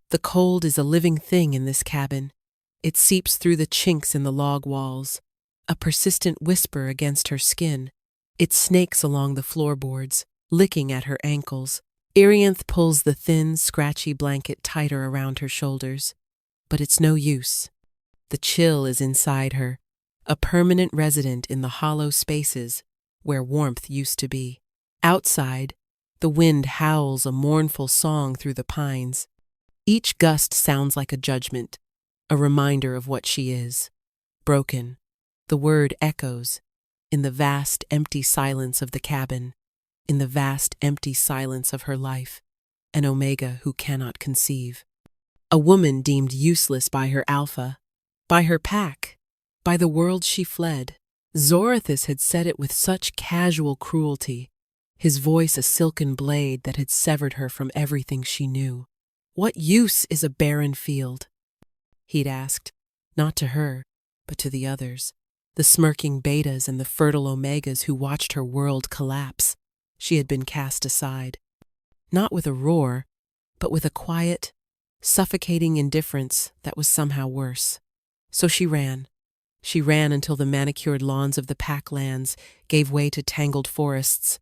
The cold is a living thing in this cabin. It seeps through the chinks in the log walls, a persistent whisper against her skin. It snakes along the floorboards, licking at her ankles. Arianth pulls the thin, scratchy blanket tighter around her shoulders. But it's no use. The chill is inside her, a permanent resident in the hollow spaces where warmth used to be. Outside, the wind howls a mournful song through the pines. Each gust sounds like a judgment, a reminder of what she is. Broken. The word echoes in the vast, empty silence of the cabin, in the vast, empty silence of her life, an Omega who cannot conceive. A woman deemed useless by her alpha, by her pack, by the world she fled. Zorathus had said it with such casual cruelty, his voice a silken blade that had severed her from everything she knew. "What use is a barren field?" he'd asked, not to her, but to the others, the smirking betas and the fertile omegas who watched her world collapse. She had been cast aside, not with a roar, but with a quiet, suffocating indifference that was somehow worse. So she ran. She ran until the manicured lawns of the packlands gave way to tangled forests,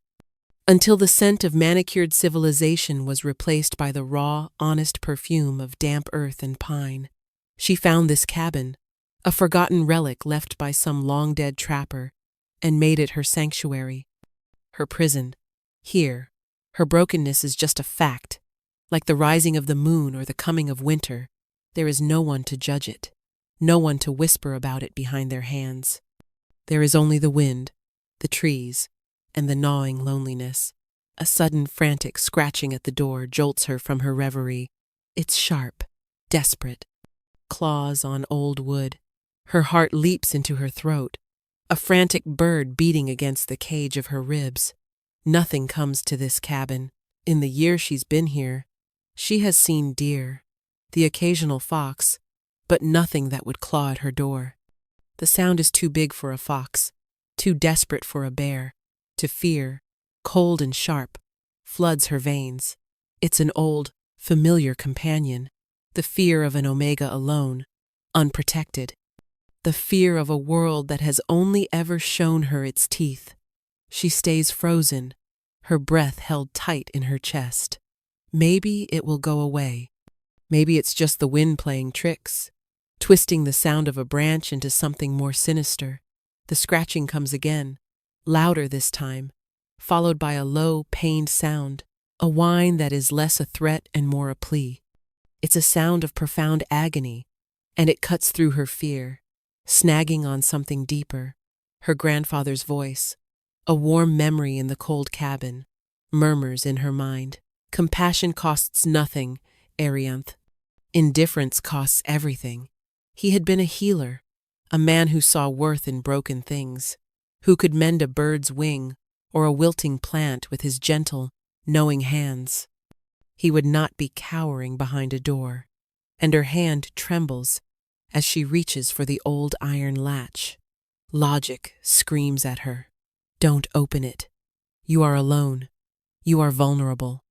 until the scent of manicured civilization was replaced by the raw, honest perfume of damp earth and pine. She found this cabin, a forgotten relic left by some long-dead trapper, and made it her sanctuary, her prison. Here, her brokenness is just a fact. Like the rising of the moon or the coming of winter, there is no one to judge it, no one to whisper about it behind their hands. There is only the wind, the trees, and the gnawing loneliness. A sudden frantic scratching at the door jolts her from her reverie. It's sharp, desperate. Claws on old wood. Her heart leaps into her throat, a frantic bird beating against the cage of her ribs. Nothing comes to this cabin. In the year she's been here, she has seen deer, the occasional fox, but nothing that would claw at her door. The sound is too big for a fox, too desperate for a bear. To fear, cold and sharp, floods her veins. It's an old, familiar companion, the fear of an Omega alone, unprotected. The fear of a world that has only ever shown her its teeth. She stays frozen, her breath held tight in her chest. Maybe it will go away. Maybe it's just the wind playing tricks, twisting the sound of a branch into something more sinister. The scratching comes again, louder this time, followed by a low, pained sound, a whine that is less a threat and more a plea. It's a sound of profound agony, and it cuts through her fear, snagging on something deeper. Her grandfather's voice, a warm memory in the cold cabin, murmurs in her mind. Compassion costs nothing, Arianth. Indifference costs everything. He had been a healer, a man who saw worth in broken things, who could mend a bird's wing or a wilting plant with his gentle, knowing hands. He would not be cowering behind a door, and her hand trembles as she reaches for the old iron latch. Logic screams at her. Don't open it. You are alone. You are vulnerable.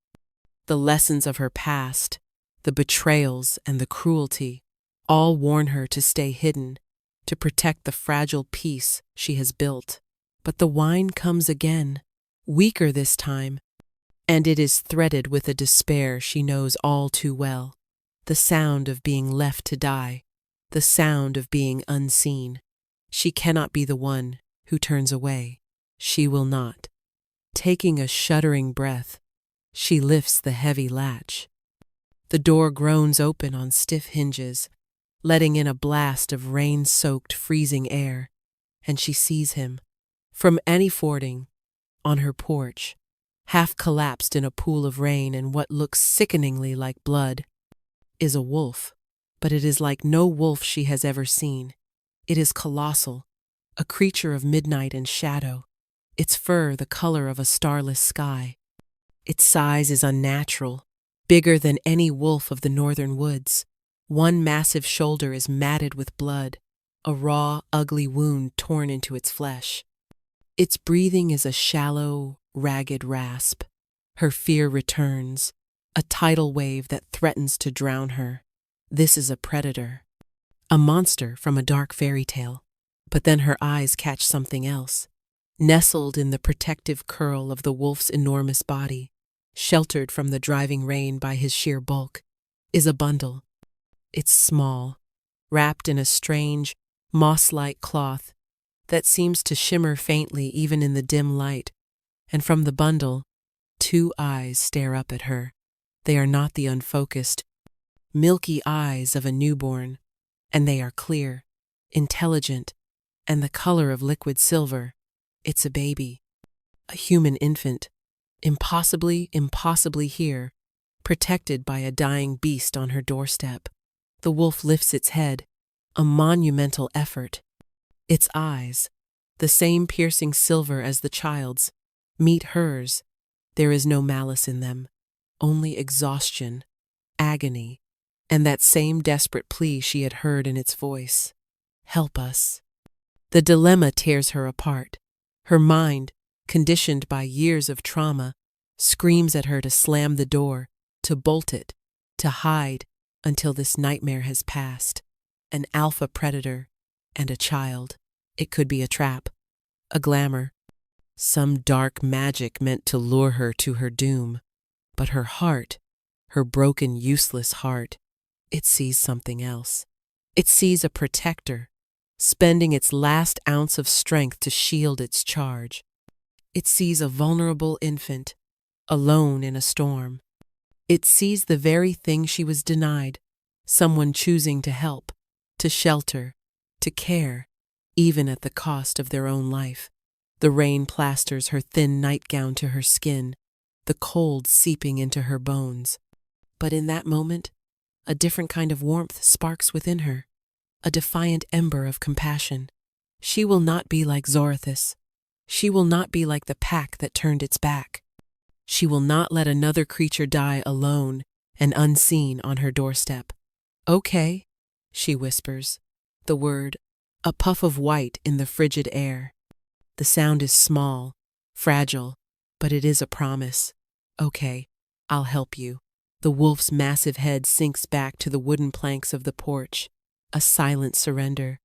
The lessons of her past, the betrayals and the cruelty, all warn her to stay hidden, to protect the fragile peace she has built. But the whine comes again, weaker this time, and it is threaded with a despair she knows all too well. The sound of being left to die, the sound of being unseen. She cannot be the one who turns away. She will not. Taking a shuddering breath, she lifts the heavy latch. The door groans open on stiff hinges, letting in a blast of rain-soaked, freezing air, and she sees him. From any fording, on her porch, half collapsed in a pool of rain and what looks sickeningly like blood, is a wolf. But it is like no wolf she has ever seen. It is colossal, a creature of midnight and shadow, its fur the color of a starless sky. Its size is unnatural, bigger than any wolf of the northern woods. One massive shoulder is matted with blood, a raw, ugly wound torn into its flesh. Its breathing is a shallow, ragged rasp. Her fear returns, a tidal wave that threatens to drown her. This is a predator, a monster from a dark fairy tale. But then her eyes catch something else. Nestled in the protective curl of the wolf's enormous body, sheltered from the driving rain by his sheer bulk, is a bundle. It's small, wrapped in a strange, moss-like cloth that seems to shimmer faintly even in the dim light, and from the bundle, two eyes stare up at her. They are not the unfocused, milky eyes of a newborn, and they are clear, intelligent, and the color of liquid silver. It's a baby, a human infant, impossibly here, protected by a dying beast on her doorstep. The wolf lifts its head, a monumental effort. Its eyes, the same piercing silver as the child's, meet hers. There is no malice in them, only exhaustion, agony, and that same desperate plea she had heard in its voice. Help us. The dilemma tears her apart. Her mind, conditioned by years of trauma, screams at her to slam the door, to bolt it, to hide until this nightmare has passed. An alpha predator and a child. It could be a trap, a glamour, some dark magic meant to lure her to her doom. But her heart, her broken, useless heart, it sees something else. It sees a protector, spending its last ounce of strength to shield its charge. It sees a vulnerable infant, alone in a storm. It sees the very thing she was denied, someone choosing to help, to shelter, to care, even at the cost of their own life. The rain plasters her thin nightgown to her skin, the cold seeping into her bones. But in that moment, a different kind of warmth sparks within her, a defiant ember of compassion. She will not be like Zorothus. She will not be like the pack that turned its back. She will not let another creature die alone and unseen on her doorstep. Okay, she whispers, the word, a puff of white in the frigid air. The sound is small, fragile, but it is a promise. Okay, I'll help you. The wolf's massive head sinks back to the wooden planks of the porch, a silent surrender.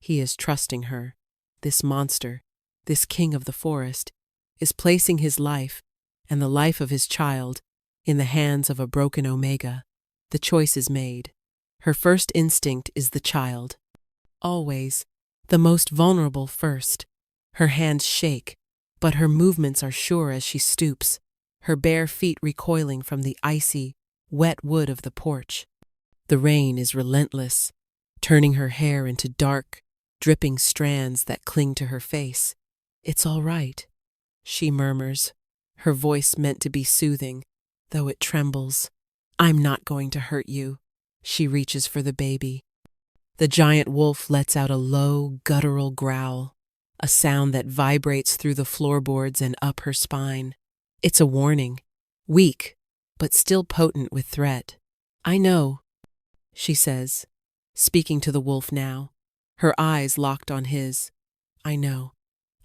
He is trusting her. This monster, this king of the forest, is placing his life and the life of his child in the hands of a broken Omega. The choice is made. Her first instinct is the child. Always, the most vulnerable first. Her hands shake, but her movements are sure as she stoops, her bare feet recoiling from the icy, wet wood of the porch. The rain is relentless, turning her hair into dark, dripping strands that cling to her face. It's all right, she murmurs, her voice meant to be soothing, though it trembles. I'm not going to hurt you. She reaches for the baby. The giant wolf lets out a low, guttural growl, a sound that vibrates through the floorboards and up her spine. It's a warning, weak, but still potent with threat. I know, she says, speaking to the wolf now, her eyes locked on his. I know.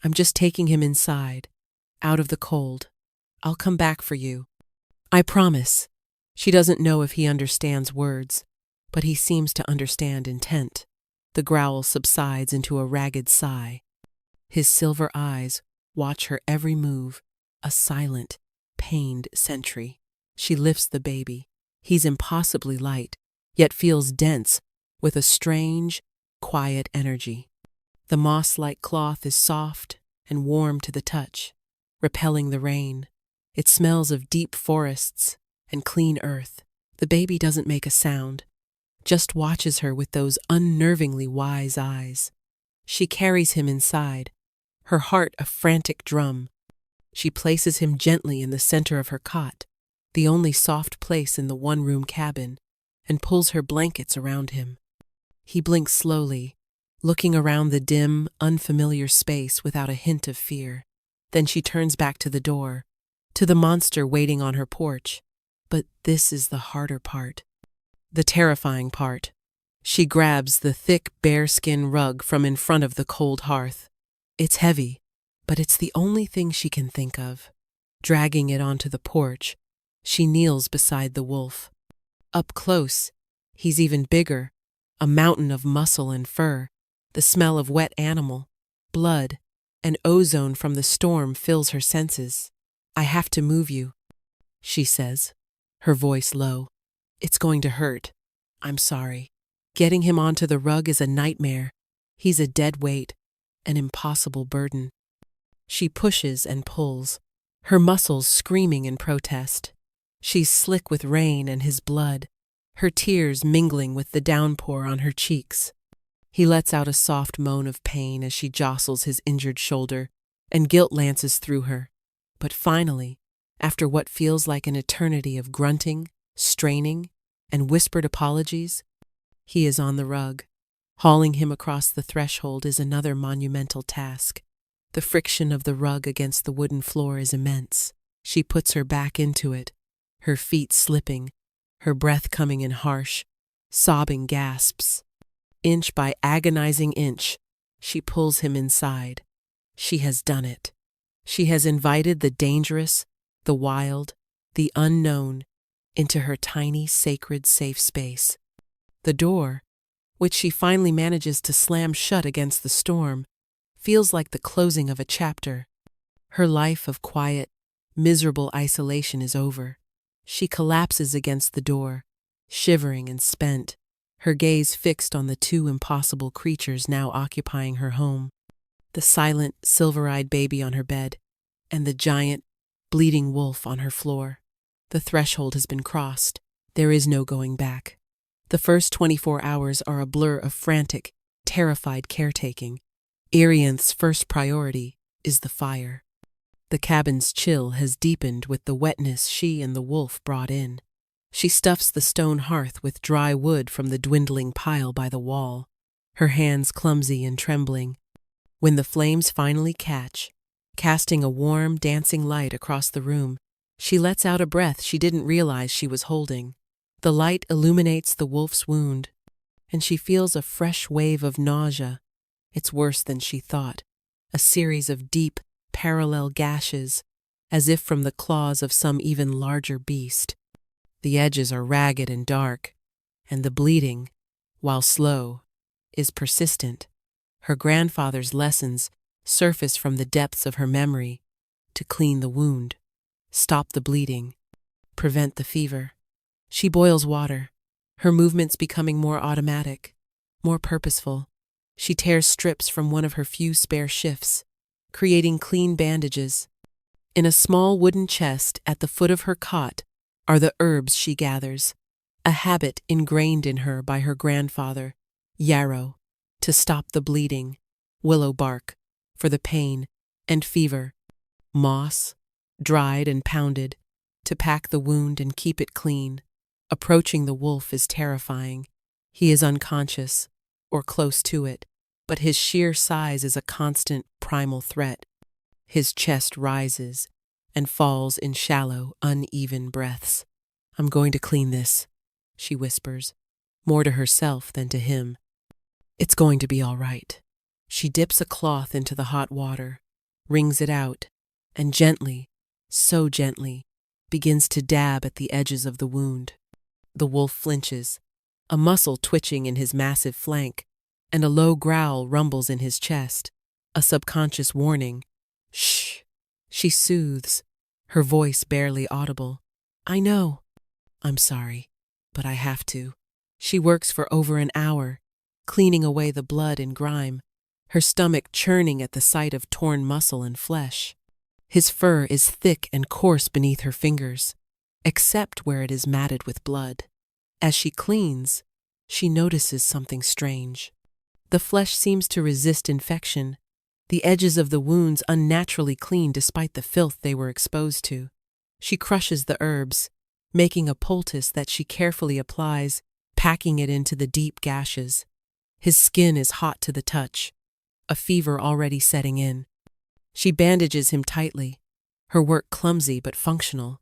I'm just taking him inside, out of the cold. I'll come back for you. I promise. She doesn't know if he understands words, but he seems to understand intent. The growl subsides into a ragged sigh. His silver eyes watch her every move, a silent, pained sentry. She lifts the baby. He's impossibly light, yet feels dense with a strange, quiet energy. The moss-like cloth is soft and warm to the touch, repelling the rain. It smells of deep forests and clean earth. The baby doesn't make a sound, just watches her with those unnervingly wise eyes. She carries him inside, her heart a frantic drum. She places him gently in the center of her cot, the only soft place in the one-room cabin, and pulls her blankets around him. He blinks slowly, looking around the dim, unfamiliar space without a hint of fear. Then she turns back to the door, to the monster waiting on her porch. But this is the harder part, the terrifying part. She grabs the thick bearskin rug from in front of the cold hearth. It's heavy, but it's the only thing she can think of. Dragging it onto the porch, She kneels beside the wolf. Up close, he's even bigger, a mountain of muscle and fur. The smell of wet animal, blood, and ozone from the storm fills her senses. "I have to move you," she says, her voice low. "It's going to hurt. I'm sorry." Getting him onto the rug is a nightmare. He's a dead weight, an impossible burden. She pushes and pulls, her muscles screaming in protest. She's slick with rain and his blood, her tears mingling with the downpour on her cheeks. He lets out a soft moan of pain as she jostles his injured shoulder, and guilt lances through her. But finally, after what feels like an eternity of grunting, straining, and whispered apologies, he is on the rug. Hauling him across the threshold is another monumental task. The friction of the rug against the wooden floor is immense. She puts her back into it, her feet slipping, her breath coming in harsh, sobbing gasps. Inch by agonizing inch, she pulls him inside. She has done it. She has invited the dangerous, the wild, the unknown into her tiny, sacred, safe space. The door, which she finally manages to slam shut against the storm, feels like the closing of a chapter. Her life of quiet, miserable isolation is over. She collapses against the door, shivering and spent, her gaze fixed on the two impossible creatures now occupying her home. The silent, silver-eyed baby on her bed, and the giant, bleeding wolf on her floor. The threshold has been crossed. There is no going back. The first 24 hours are a blur of frantic, terrified caretaking. Arianth's first priority is the fire. The cabin's chill has deepened with the wetness she and the wolf brought in. She stuffs the stone hearth with dry wood from the dwindling pile by the wall, her hands clumsy and trembling. When the flames finally catch, casting a warm, dancing light across the room, she lets out a breath she didn't realize she was holding. The light illuminates the wolf's wound, and she feels a fresh wave of nausea. It's worse than she thought, a series of deep, parallel gashes, as if from the claws of some even larger beast. The edges are ragged and dark, and the bleeding, while slow, is persistent. Her grandfather's lessons surface from the depths of her memory to clean the wound, stop the bleeding, prevent the fever. She boils water, her movements becoming more automatic, more purposeful. She tears strips from one of her few spare shifts, creating clean bandages. In a small wooden chest at the foot of her cot are the herbs she gathers, a habit ingrained in her by her grandfather, yarrow, to stop the bleeding, willow bark, for the pain and fever, moss, dried and pounded, to pack the wound and keep it clean. Approaching the wolf is terrifying. He is unconscious, or close to it, but his sheer size is a constant primal threat. His chest rises and falls in shallow, uneven breaths. "I'm going to clean this," she whispers, more to herself than to him. "It's going to be all right." She dips a cloth into the hot water, wrings it out, and gently, so gently, begins to dab at the edges of the wound. The wolf flinches, a muscle twitching in his massive flank, and a low growl rumbles in his chest, a subconscious warning. "Shh," she soothes, her voice barely audible. "I know. I'm sorry, but I have to." She works for over an hour, cleaning away the blood and grime, her stomach churning at the sight of torn muscle and flesh. His fur is thick and coarse beneath her fingers, except where it is matted with blood. As she cleans, she notices something strange. The flesh seems to resist infection, the edges of the wounds unnaturally clean despite the filth they were exposed to. She crushes the herbs, making a poultice that she carefully applies, packing it into the deep gashes. His skin is hot to the touch, a fever already setting in. She bandages him tightly, her work clumsy but functional,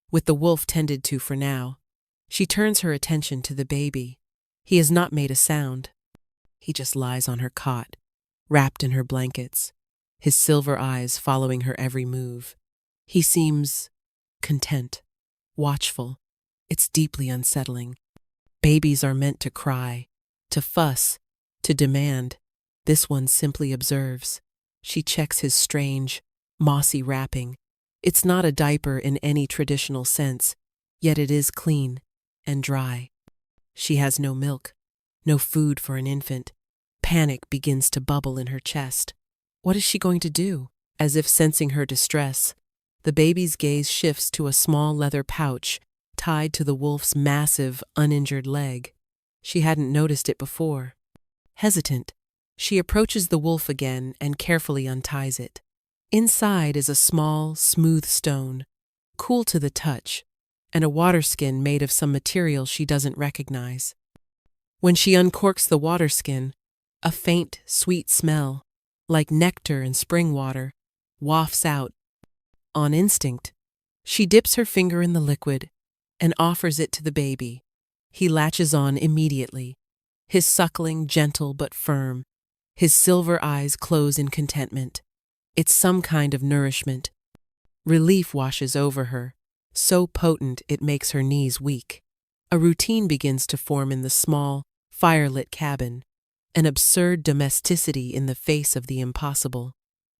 with the wolf tended to for now. She turns her attention to the baby. He has not made a sound. He just lies on her cot, wrapped in her blankets, his silver eyes following her every move. He seems content, watchful. It's deeply unsettling. Babies are meant to cry, to fuss, to demand. This one simply observes. She checks his strange, mossy wrapping. It's not a diaper in any traditional sense, yet it is clean and dry. She has no milk, no food for an infant. Panic begins to bubble in her chest. What is she going to do? As if sensing her distress, the baby's gaze shifts to a small leather pouch tied to the wolf's massive, uninjured leg. She hadn't noticed it before. Hesitant, she approaches the wolf again and carefully unties it. Inside is a small, smooth stone, cool to the touch, and a water skin made of some material she doesn't recognize. When she uncorks the water skin, a faint, sweet smell, like nectar and spring water, wafts out. On instinct, she dips her finger in the liquid and offers it to the baby. He latches on immediately, his suckling gentle but firm. His silver eyes close in contentment. It's some kind of nourishment. Relief washes over her, so potent it makes her knees weak. A routine begins to form in the small, firelit cabin, an absurd domesticity in the face of the impossible.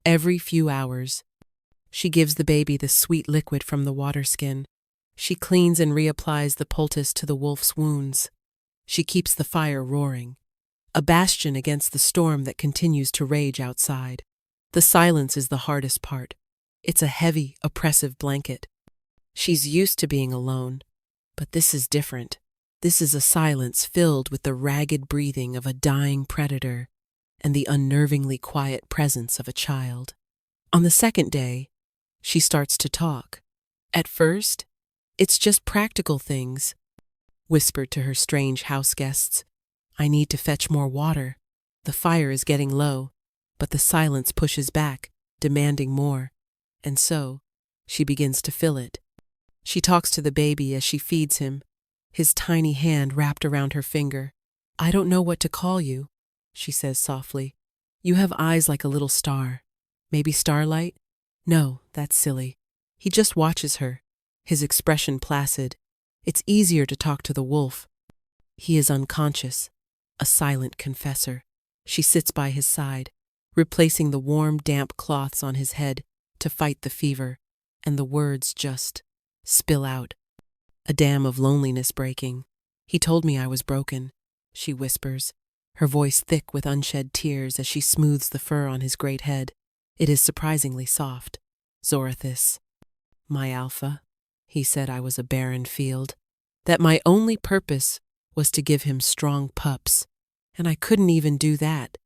Every few hours, she gives the baby the sweet liquid from the water skin. She cleans and reapplies the poultice to the wolf's wounds. She keeps the fire roaring, a bastion against the storm that continues to rage outside. The silence is the hardest part. It's a heavy, oppressive blanket. She's used to being alone, but this is different. This is a silence filled with the ragged breathing of a dying predator and the unnervingly quiet presence of a child. On the second day, she starts to talk. At first, it's just practical things. Whispered to her strange house guests, "I need to fetch more water. The fire is getting low." But the silence pushes back, demanding more. And so, she begins to fill it. She talks to the baby as she feeds him, his tiny hand wrapped around her finger. "I don't know what to call you," she says softly. "You have eyes like a little star. Maybe starlight?" "No, that's silly." He just watches her, his expression placid. It's easier to talk to the wolf. He is unconscious, a silent confessor. She sits by his side, replacing the warm, damp cloths on his head to fight the fever, and the words just spill out. A dam of loneliness breaking. "He told me I was broken," she whispers, her voice thick with unshed tears as she smooths the fur on his great head. It is surprisingly soft. "Zorathis, my alpha, he said I was a barren field, that my only purpose was to give him strong pups, and I couldn't even do that.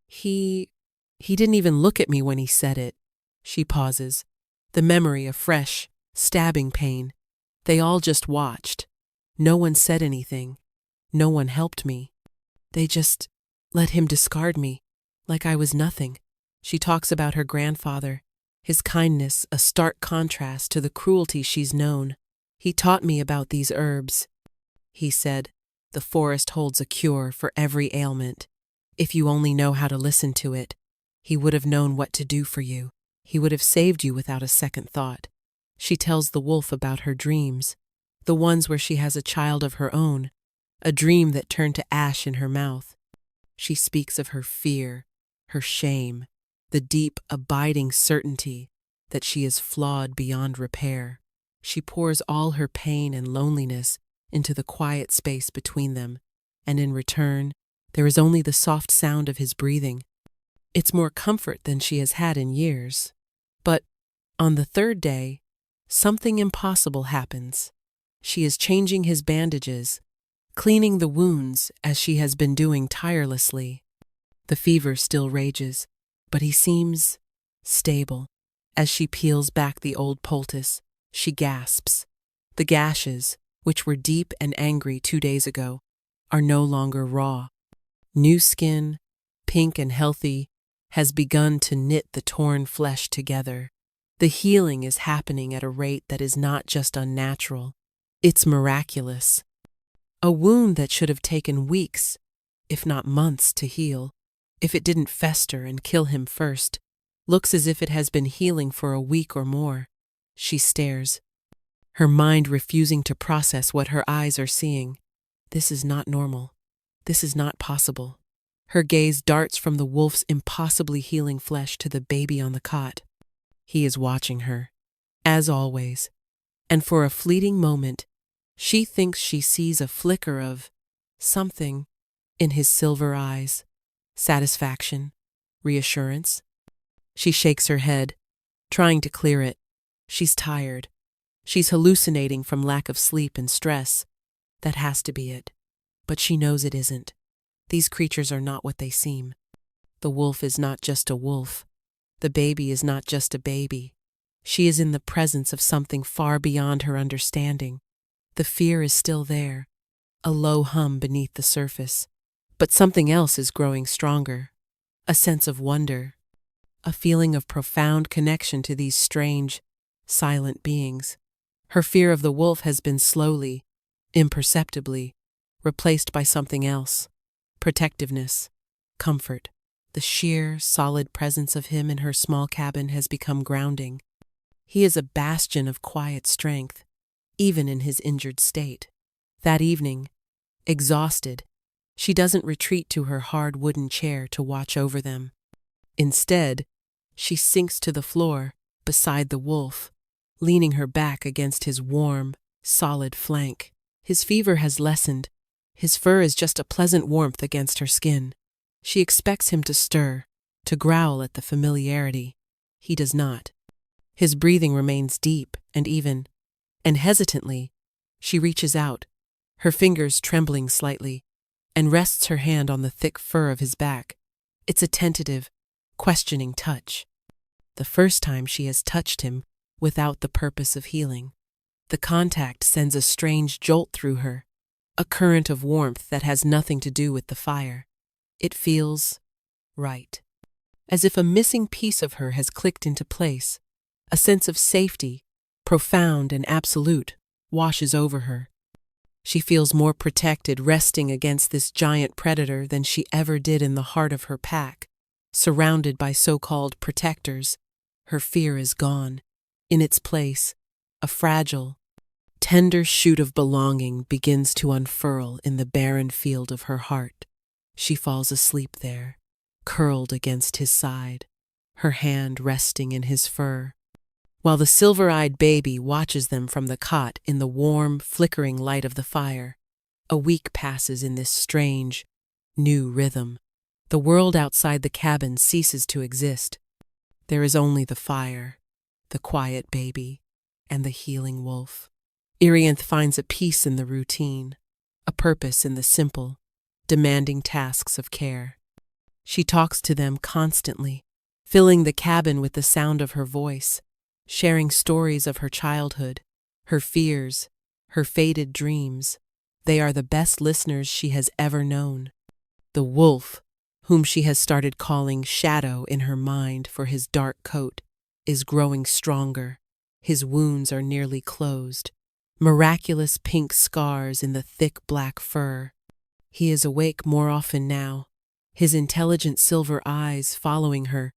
He didn't even look at me when he said it." She pauses, the memory of fresh, stabbing pain. They all just watched. No one said anything. No one helped me. They just let him discard me, like I was nothing. She talks about her grandfather, his kindness a stark contrast to the cruelty she's known. "He taught me about these herbs. He said, the forest holds a cure for every ailment. If you only know how to listen to it, he would have known what to do for you. He would have saved you without a second thought." She tells the wolf about her dreams, the ones where she has a child of her own, a dream that turned to ash in her mouth. She speaks of her fear, her shame, the deep, abiding certainty that she is flawed beyond repair. She pours all her pain and loneliness into the quiet space between them, and in return, there is only the soft sound of his breathing. It's more comfort than she has had in years. But on the third day, something impossible happens. She is changing his bandages, cleaning the wounds as she has been doing tirelessly. The fever still rages, but he seems stable. As she peels back the old poultice, she gasps. The gashes, which were deep and angry 2 days ago, are no longer raw. New skin, pink and healthy, has begun to knit the torn flesh together. The healing is happening at a rate that is not just unnatural, it's miraculous. A wound that should have taken weeks, if not months, to heal, if it didn't fester and kill him first, looks as if it has been healing for a week or more. She stares. her mind refusing to process what her eyes are seeing. This is not normal. This is not possible. Her gaze darts from the wolf's impossibly healing flesh to the baby on the cot. He is watching her, as always, and for a fleeting moment, she thinks she sees a flicker of something in his silver eyes. Satisfaction, reassurance. She shakes her head, trying to clear it. She's tired. She's hallucinating from lack of sleep and stress. That has to be it. But she knows it isn't. These creatures are not what they seem. The wolf is not just a wolf. The baby is not just a baby. She is in the presence of something far beyond her understanding. The fear is still there, a low hum beneath the surface. But something else is growing stronger. A sense of wonder. A feeling of profound connection to these strange, silent beings. Her fear of the wolf has been slowly, imperceptibly, replaced by something else. Protectiveness, comfort. The sheer, solid presence of him in her small cabin has become grounding. He is a bastion of quiet strength, even in his injured state. That evening, exhausted, she doesn't retreat to her hard wooden chair to watch over them. Instead, she sinks to the floor beside the wolf, leaning her back against his warm, solid flank. His fever has lessened. His fur is just a pleasant warmth against her skin. She expects him to stir, to growl at the familiarity. He does not. His breathing remains deep and even, and hesitantly, she reaches out, her fingers trembling slightly, and rests her hand on the thick fur of his back. It's a tentative, questioning touch. The first time she has touched him without the purpose of healing. The contact sends a strange jolt through her, a current of warmth that has nothing to do with the fire. It feels right. As if a missing piece of her has clicked into place. A sense of safety, profound and absolute, washes over her. She feels more protected resting against this giant predator than she ever did in the heart of her pack. Surrounded by so-called protectors, her fear is gone. In its place, a fragile, tender shoot of belonging begins to unfurl in the barren field of her heart. She falls asleep there, curled against his side, her hand resting in his fur, while the silver-eyed baby watches them from the cot in the warm, flickering light of the fire. A week passes in this strange, new rhythm. The world outside the cabin ceases to exist. There is only the fire, the quiet baby, and the healing wolf. Irianth finds a peace in the routine, a purpose in the simple, demanding tasks of care. She talks to them constantly, filling the cabin with the sound of her voice, sharing stories of her childhood, her fears, her faded dreams. They are the best listeners she has ever known. The wolf, whom she has started calling Shadow in her mind for his dark coat, is growing stronger. His wounds are nearly closed, miraculous pink scars in the thick black fur. He is awake more often now, his intelligent silver eyes following her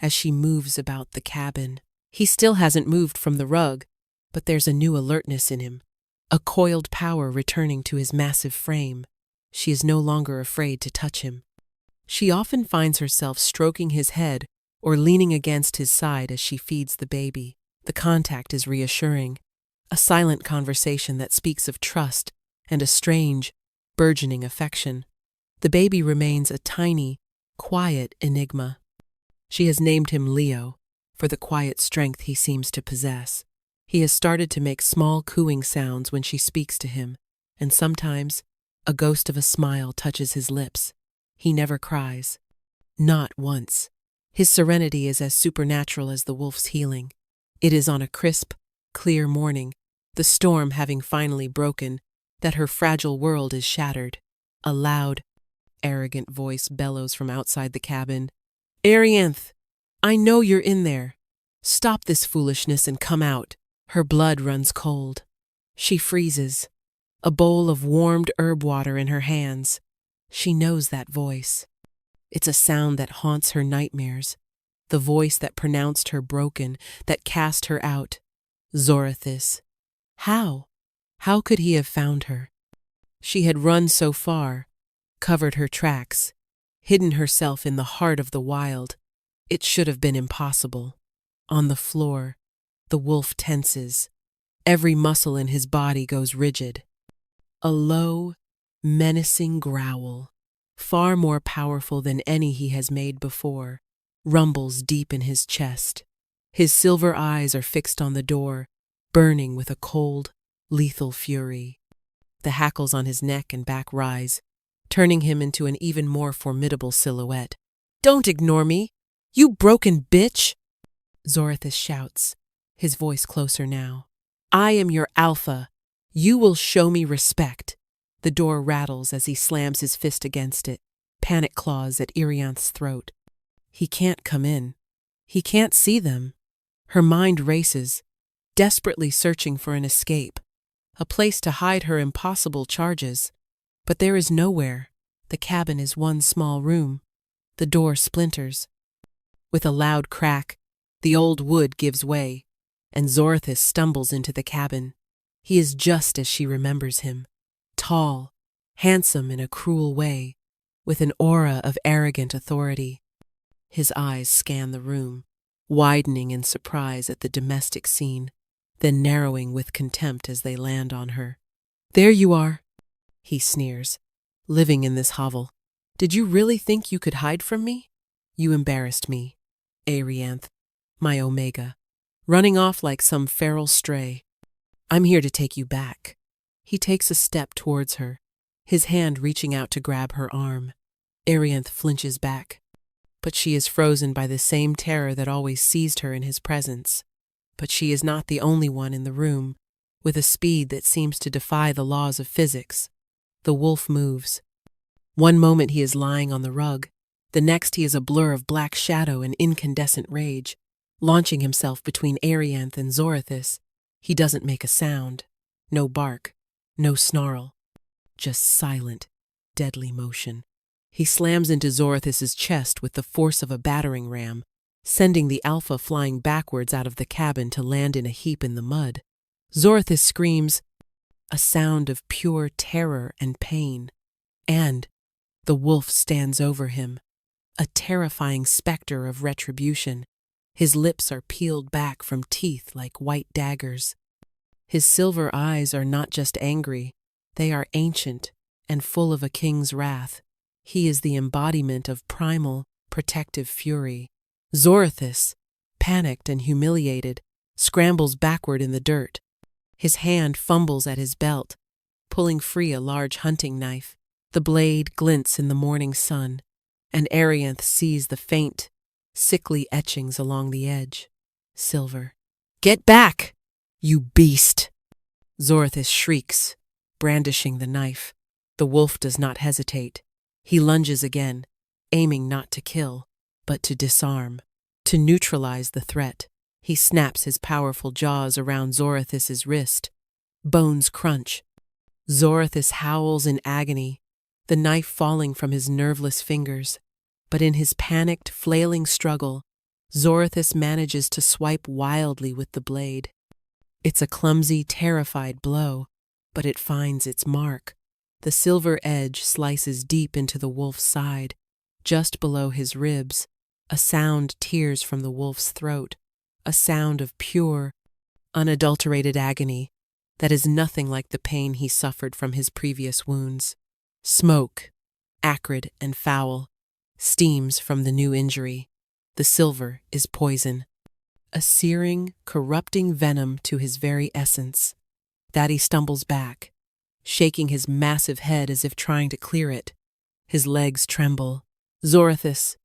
as she moves about the cabin. He still hasn't moved from the rug, but there's a new alertness in him, a coiled power returning to his massive frame. She is no longer afraid to touch him. She often finds herself stroking his head or leaning against his side as she feeds the baby. The contact is reassuring, a silent conversation that speaks of trust and a strange, burgeoning affection. The baby remains a tiny, quiet enigma. She has named him Leo, for the quiet strength he seems to possess. He has started to make small cooing sounds when she speaks to him, and sometimes a ghost of a smile touches his lips. He never cries. Not once. His serenity is as supernatural as the wolf's healing. It is on a crisp, clear morning, the storm having finally broken, that her fragile world is shattered. A loud, arrogant voice bellows from outside the cabin. "Arianth, I know you're in there. Stop this foolishness and come out." Her blood runs cold. She freezes, a bowl of warmed herb water in her hands. She knows that voice. It's a sound that haunts her nightmares, the voice that pronounced her broken, that cast her out. Zorathis, How? How could he have found her? She had run so far, covered her tracks, hidden herself in the heart of the wild. It should have been impossible. On the floor, the wolf tenses. Every muscle in his body goes rigid. A low, menacing growl, far more powerful than any he has made before, rumbles deep in his chest. His silver eyes are fixed on the door, burning with a cold, lethal fury. The hackles on his neck and back rise, turning him into an even more formidable silhouette. "Don't ignore me, you broken bitch!" Zorithus shouts, his voice closer now. "I am your alpha. You will show me respect." The door rattles as he slams his fist against it, panic claws at Irianth's throat. He can't come in. He can't see them. Her mind races, desperately searching for an escape, a place to hide her impossible charges. But there is nowhere. The cabin is one small room. The door splinters. With a loud crack, the old wood gives way, and Zorithus stumbles into the cabin. He is just as she remembers him. Tall, handsome in a cruel way, with an aura of arrogant authority. His eyes scan the room, widening in surprise at the domestic scene, then narrowing with contempt as they land on her. "There you are," he sneers, "living in this hovel. Did you really think you could hide from me? You embarrassed me, Arianth, my Omega, running off like some feral stray. I'm here to take you back." He takes a step towards her, his hand reaching out to grab her arm. Arianth flinches back, but she is frozen by the same terror that always seized her in his presence. But she is not the only one in the room, with a speed that seems to defy the laws of physics. The wolf moves. One moment he is lying on the rug, the next he is a blur of black shadow and incandescent rage, launching himself between Arianth and Zorithus. He doesn't make a sound, no bark, no snarl, just silent, deadly motion. He slams into Zorithus's chest with the force of a battering ram, sending the alpha flying backwards out of the cabin to land in a heap in the mud. Zorithus screams, a sound of pure terror and pain. And the wolf stands over him, a terrifying specter of retribution. His lips are peeled back from teeth like white daggers. His silver eyes are not just angry, they are ancient and full of a king's wrath. He is the embodiment of primal, protective fury. Zorithus, panicked and humiliated, scrambles backward in the dirt. His hand fumbles at his belt, pulling free a large hunting knife. The blade glints in the morning sun, and Arianth sees the faint, sickly etchings along the edge. Silver. "Get back, you beast!" Zorithus shrieks, brandishing the knife. The wolf does not hesitate. He lunges again, aiming not to kill, but to disarm, to neutralize the threat. He snaps his powerful jaws around Zorithus's wrist. Bones crunch. Zorithus howls in agony, the knife falling from his nerveless fingers. But in his panicked, flailing struggle, Zorithus manages to swipe wildly with the blade. It's a clumsy, terrified blow, but it finds its mark. The silver edge slices deep into the wolf's side, just below his ribs. A sound tears from the wolf's throat, a sound of pure, unadulterated agony that is nothing like the pain he suffered from his previous wounds. Smoke, acrid and foul, steams from the new injury. The silver is poison, a searing, corrupting venom to his very essence. Daddy stumbles back, shaking his massive head as if trying to clear it. His legs tremble. Zorithus,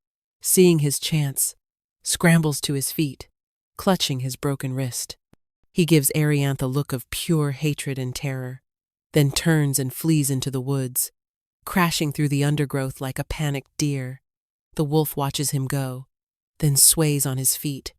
seeing his chance, scrambles to his feet, clutching his broken wrist. He gives Arianth a look of pure hatred and terror, then turns and flees into the woods, crashing through the undergrowth like a panicked deer. The wolf watches him go, then sways on his feet.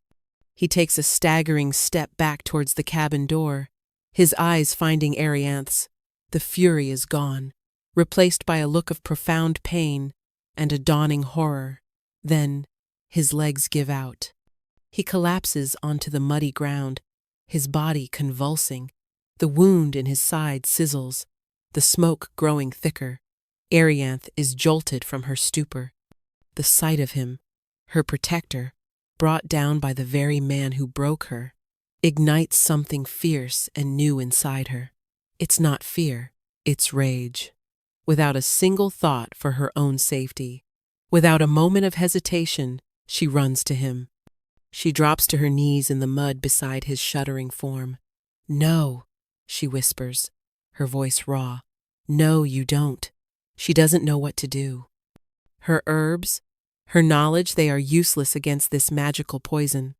He takes a staggering step back towards the cabin door, his eyes finding Arianth's. The fury is gone, replaced by a look of profound pain and a dawning horror. Then his legs give out. He collapses onto the muddy ground, his body convulsing, The wound in his side sizzles, the smoke growing thicker. Arianth is jolted from her stupor. The sight of him, her protector, brought down by the very man who broke her, ignites something fierce and new inside her. It's not fear, it's rage. Without a single thought for her own safety, without a moment of hesitation, she runs to him. She drops to her knees in the mud beside his shuddering form. "No," she whispers, her voice raw. "No, you don't." She doesn't know what to do. Her herbs, her knowledge, they are useless against this magical poison.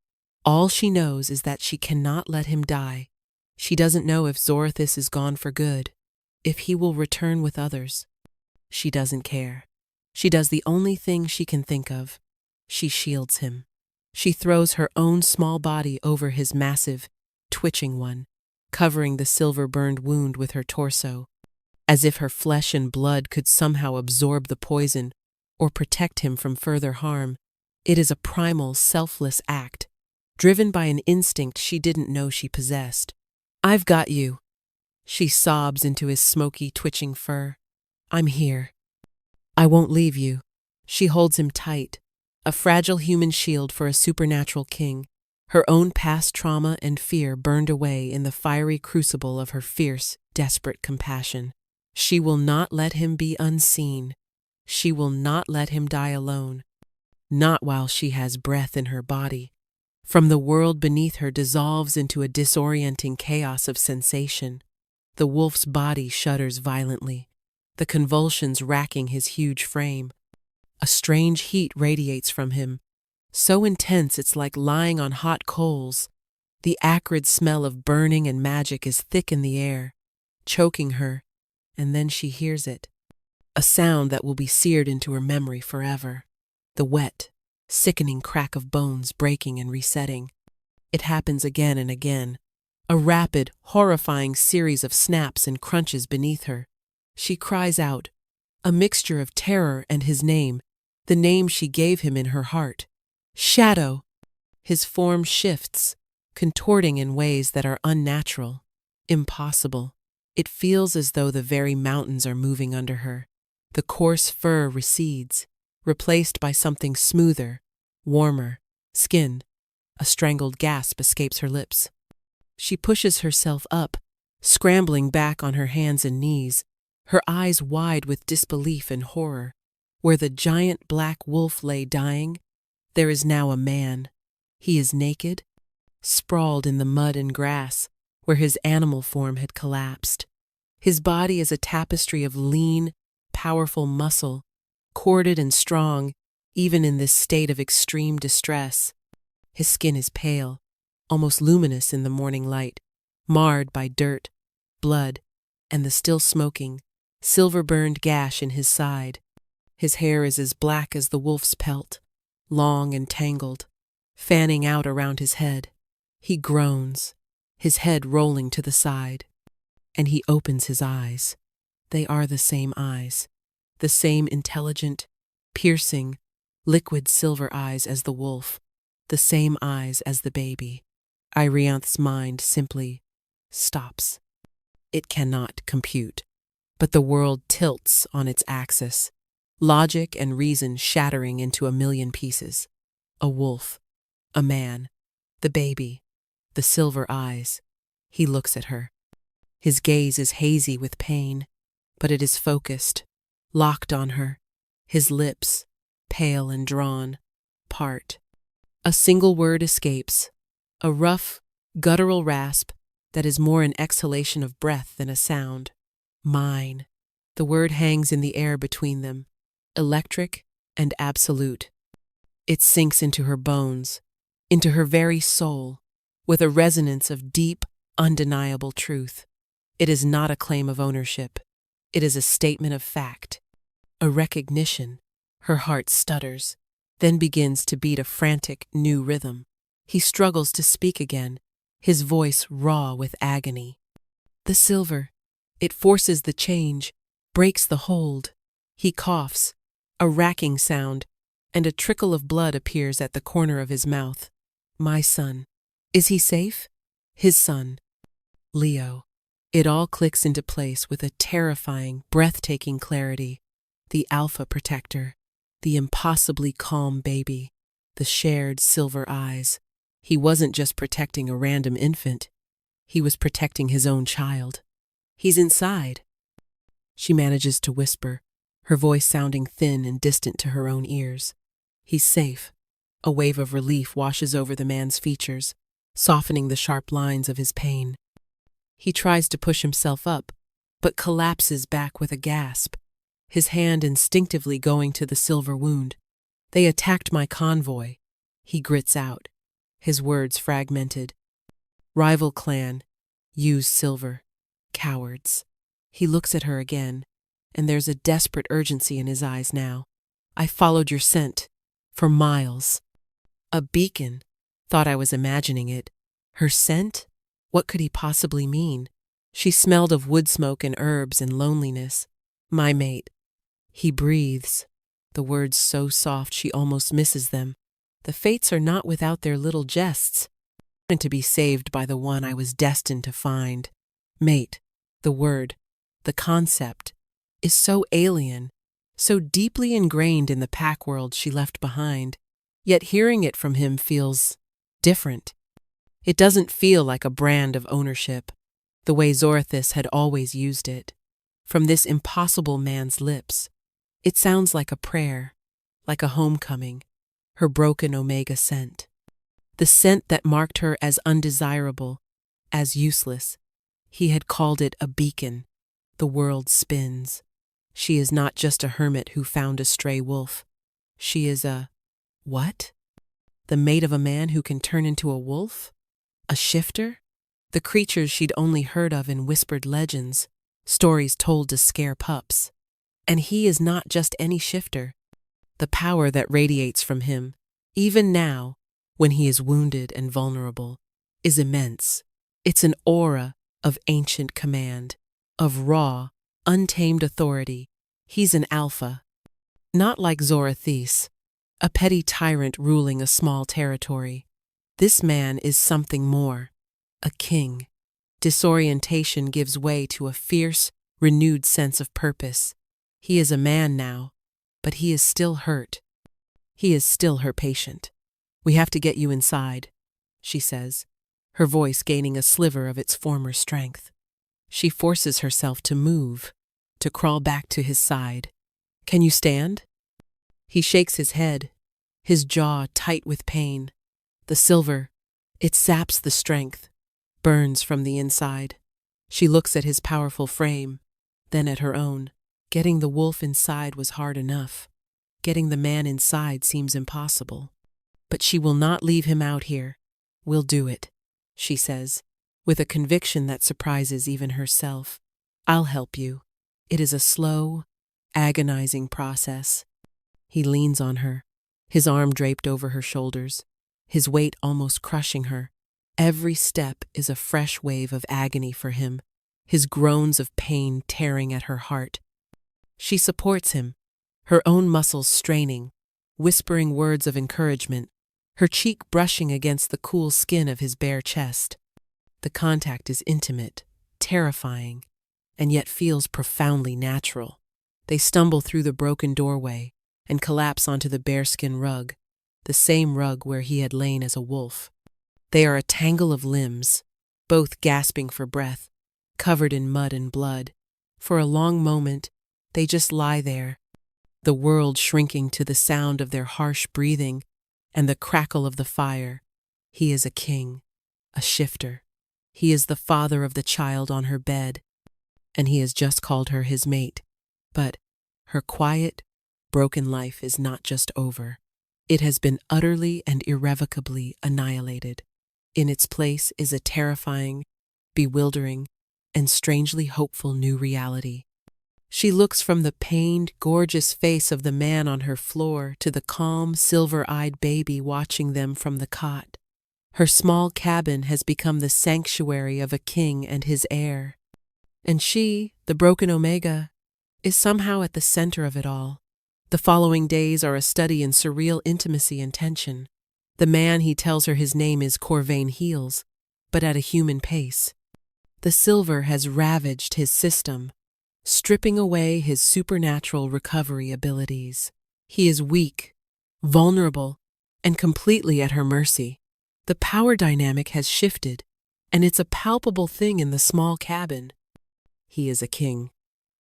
All she knows is that she cannot let him die. She doesn't know if Zorithus is gone for good, if he will return with others. She doesn't care. She does the only thing she can think of. She shields him. She throws her own small body over his massive, twitching one, covering the silver-burned wound with her torso, as if her flesh and blood could somehow absorb the poison or protect him from further harm. It is a primal, selfless act, driven by an instinct she didn't know she possessed. "I've got you," she sobs into his smoky, twitching fur. "I'm here. I won't leave you." She holds him tight, a fragile human shield for a supernatural king, her own past trauma and fear burned away in the fiery crucible of her fierce, desperate compassion. She will not let him be unseen. She will not let him die alone. Not while she has breath in her body. From the world beneath her dissolves into a disorienting chaos of sensation. The wolf's body shudders violently, the convulsions racking his huge frame. A strange heat radiates from him, so intense it's like lying on hot coals. The acrid smell of burning and magic is thick in the air, choking her, and then she hears it. A sound that will be seared into her memory forever. The wet, sickening crack of bones breaking and resetting. It happens again and again. A rapid, horrifying series of snaps and crunches beneath her. She cries out, a mixture of terror and his name, the name she gave him in her heart. Shadow! His form shifts, contorting in ways that are unnatural, impossible. It feels as though the very mountains are moving under her. The coarse fur recedes, replaced by something smoother, warmer, skin. A strangled gasp escapes her lips. She pushes herself up, scrambling back on her hands and knees, her eyes wide with disbelief and horror. Where the giant black wolf lay dying, there is now a man. He is naked, sprawled in the mud and grass, where his animal form had collapsed. His body is a tapestry of lean, powerful muscle, corded and strong, even in this state of extreme distress. His skin is pale, almost luminous in the morning light, marred by dirt, blood, and the still smoking, silver-burned gash in his side. His hair is as black as the wolf's pelt, long and tangled, fanning out around his head. He groans, his head rolling to the side, and he opens his eyes. They are the same eyes, the same intelligent, piercing, liquid silver eyes as the wolf, the same eyes as the baby. Arianth's mind simply stops. It cannot compute, but the world tilts on its axis, logic and reason shattering into a million pieces. A wolf, a man, the baby, the silver eyes. He looks at her. His gaze is hazy with pain, but it is focused, locked on her. His lips, pale and drawn, part. A single word escapes, a rough, guttural rasp that is more an exhalation of breath than a sound. Mine. The word hangs in the air between them, electric and absolute. It sinks into her bones, into her very soul, with a resonance of deep, undeniable truth. It is not a claim of ownership. It is a statement of fact, a recognition. Her heart stutters, then begins to beat a frantic, new rhythm. He struggles to speak again, his voice raw with agony. The silver. It forces the change, breaks the hold. He coughs, a racking sound, and a trickle of blood appears at the corner of his mouth. My son. Is he safe? His son. Leo. It all clicks into place with a terrifying, breathtaking clarity. The alpha protector, the impossibly calm baby, the shared silver eyes. He wasn't just protecting a random infant. He was protecting his own child. He's inside. She manages to whisper, her voice sounding thin and distant to her own ears. He's safe. A wave of relief washes over the man's features, softening the sharp lines of his pain. He tries to push himself up, but collapses back with a gasp, his hand instinctively going to the silver wound. "They attacked my convoy," he grits out, his words fragmented. "Rival clan, use silver. Cowards." He looks at her again, and there's a desperate urgency in his eyes now. "I followed your scent. For miles. A beacon. Thought I was imagining it. Her scent? What could he possibly mean? She smelled of wood smoke and herbs and loneliness. My mate." He breathes, the words so soft she almost misses them. The fates are not without their little jests. And to be saved by the one I was destined to find. Mate, the word, the concept, is so alien, so deeply ingrained in the pack world she left behind. Yet hearing it from him feels different. It doesn't feel like a brand of ownership, the way Zorothis had always used it. From this impossible man's lips, it sounds like a prayer, like a homecoming, her broken omega scent. The scent that marked her as undesirable, as useless. He had called it a beacon. The world spins. She is not just a hermit who found a stray wolf. She is a... what? The mate of a man who can turn into a wolf? A shifter? The creatures she'd only heard of in whispered legends, stories told to scare pups. And he is not just any shifter. The power that radiates from him, even now, when he is wounded and vulnerable, is immense. It's an aura of ancient command, of raw, untamed authority. He's an alpha. Not like Zorothis, a petty tyrant ruling a small territory. This man is something more, a king. Disorientation gives way to a fierce, renewed sense of purpose. He is a man now, but he is still hurt. He is still her patient. "We have to get you inside," she says, her voice gaining a sliver of its former strength. She forces herself to move, to crawl back to his side. "Can you stand?" He shakes his head, his jaw tight with pain. The silver, it saps the strength, burns from the inside. She looks at his powerful frame, then at her own. Getting the wolf inside was hard enough. Getting the man inside seems impossible. But she will not leave him out here. "We'll do it," she says, with a conviction that surprises even herself. "I'll help you." It is a slow, agonizing process. He leans on her, his arm draped over her shoulders, his weight almost crushing her. Every step is a fresh wave of agony for him, his groans of pain tearing at her heart. She supports him, her own muscles straining, whispering words of encouragement, her cheek brushing against the cool skin of his bare chest. The contact is intimate, terrifying, and yet feels profoundly natural. They stumble through the broken doorway and collapse onto the bearskin rug, the same rug where he had lain as a wolf. They are a tangle of limbs, both gasping for breath, covered in mud and blood. For a long moment, they just lie there, the world shrinking to the sound of their harsh breathing and the crackle of the fire. He is a king, a shifter. He is the father of the child on her bed, and he has just called her his mate. But her quiet, broken life is not just over. It has been utterly and irrevocably annihilated. In its place is a terrifying, bewildering, and strangely hopeful new reality. She looks from the pained, gorgeous face of the man on her floor to the calm, silver-eyed baby watching them from the cot. Her small cabin has become the sanctuary of a king and his heir. And she, the broken Omega, is somehow at the center of it all. The following days are a study in surreal intimacy and tension. The man, he tells her his name is Corvain Heels, but at a human pace. The silver has ravaged his system, stripping away his supernatural recovery abilities. He is weak, vulnerable, and completely at her mercy. The power dynamic has shifted, and it's a palpable thing in the small cabin. He is a king,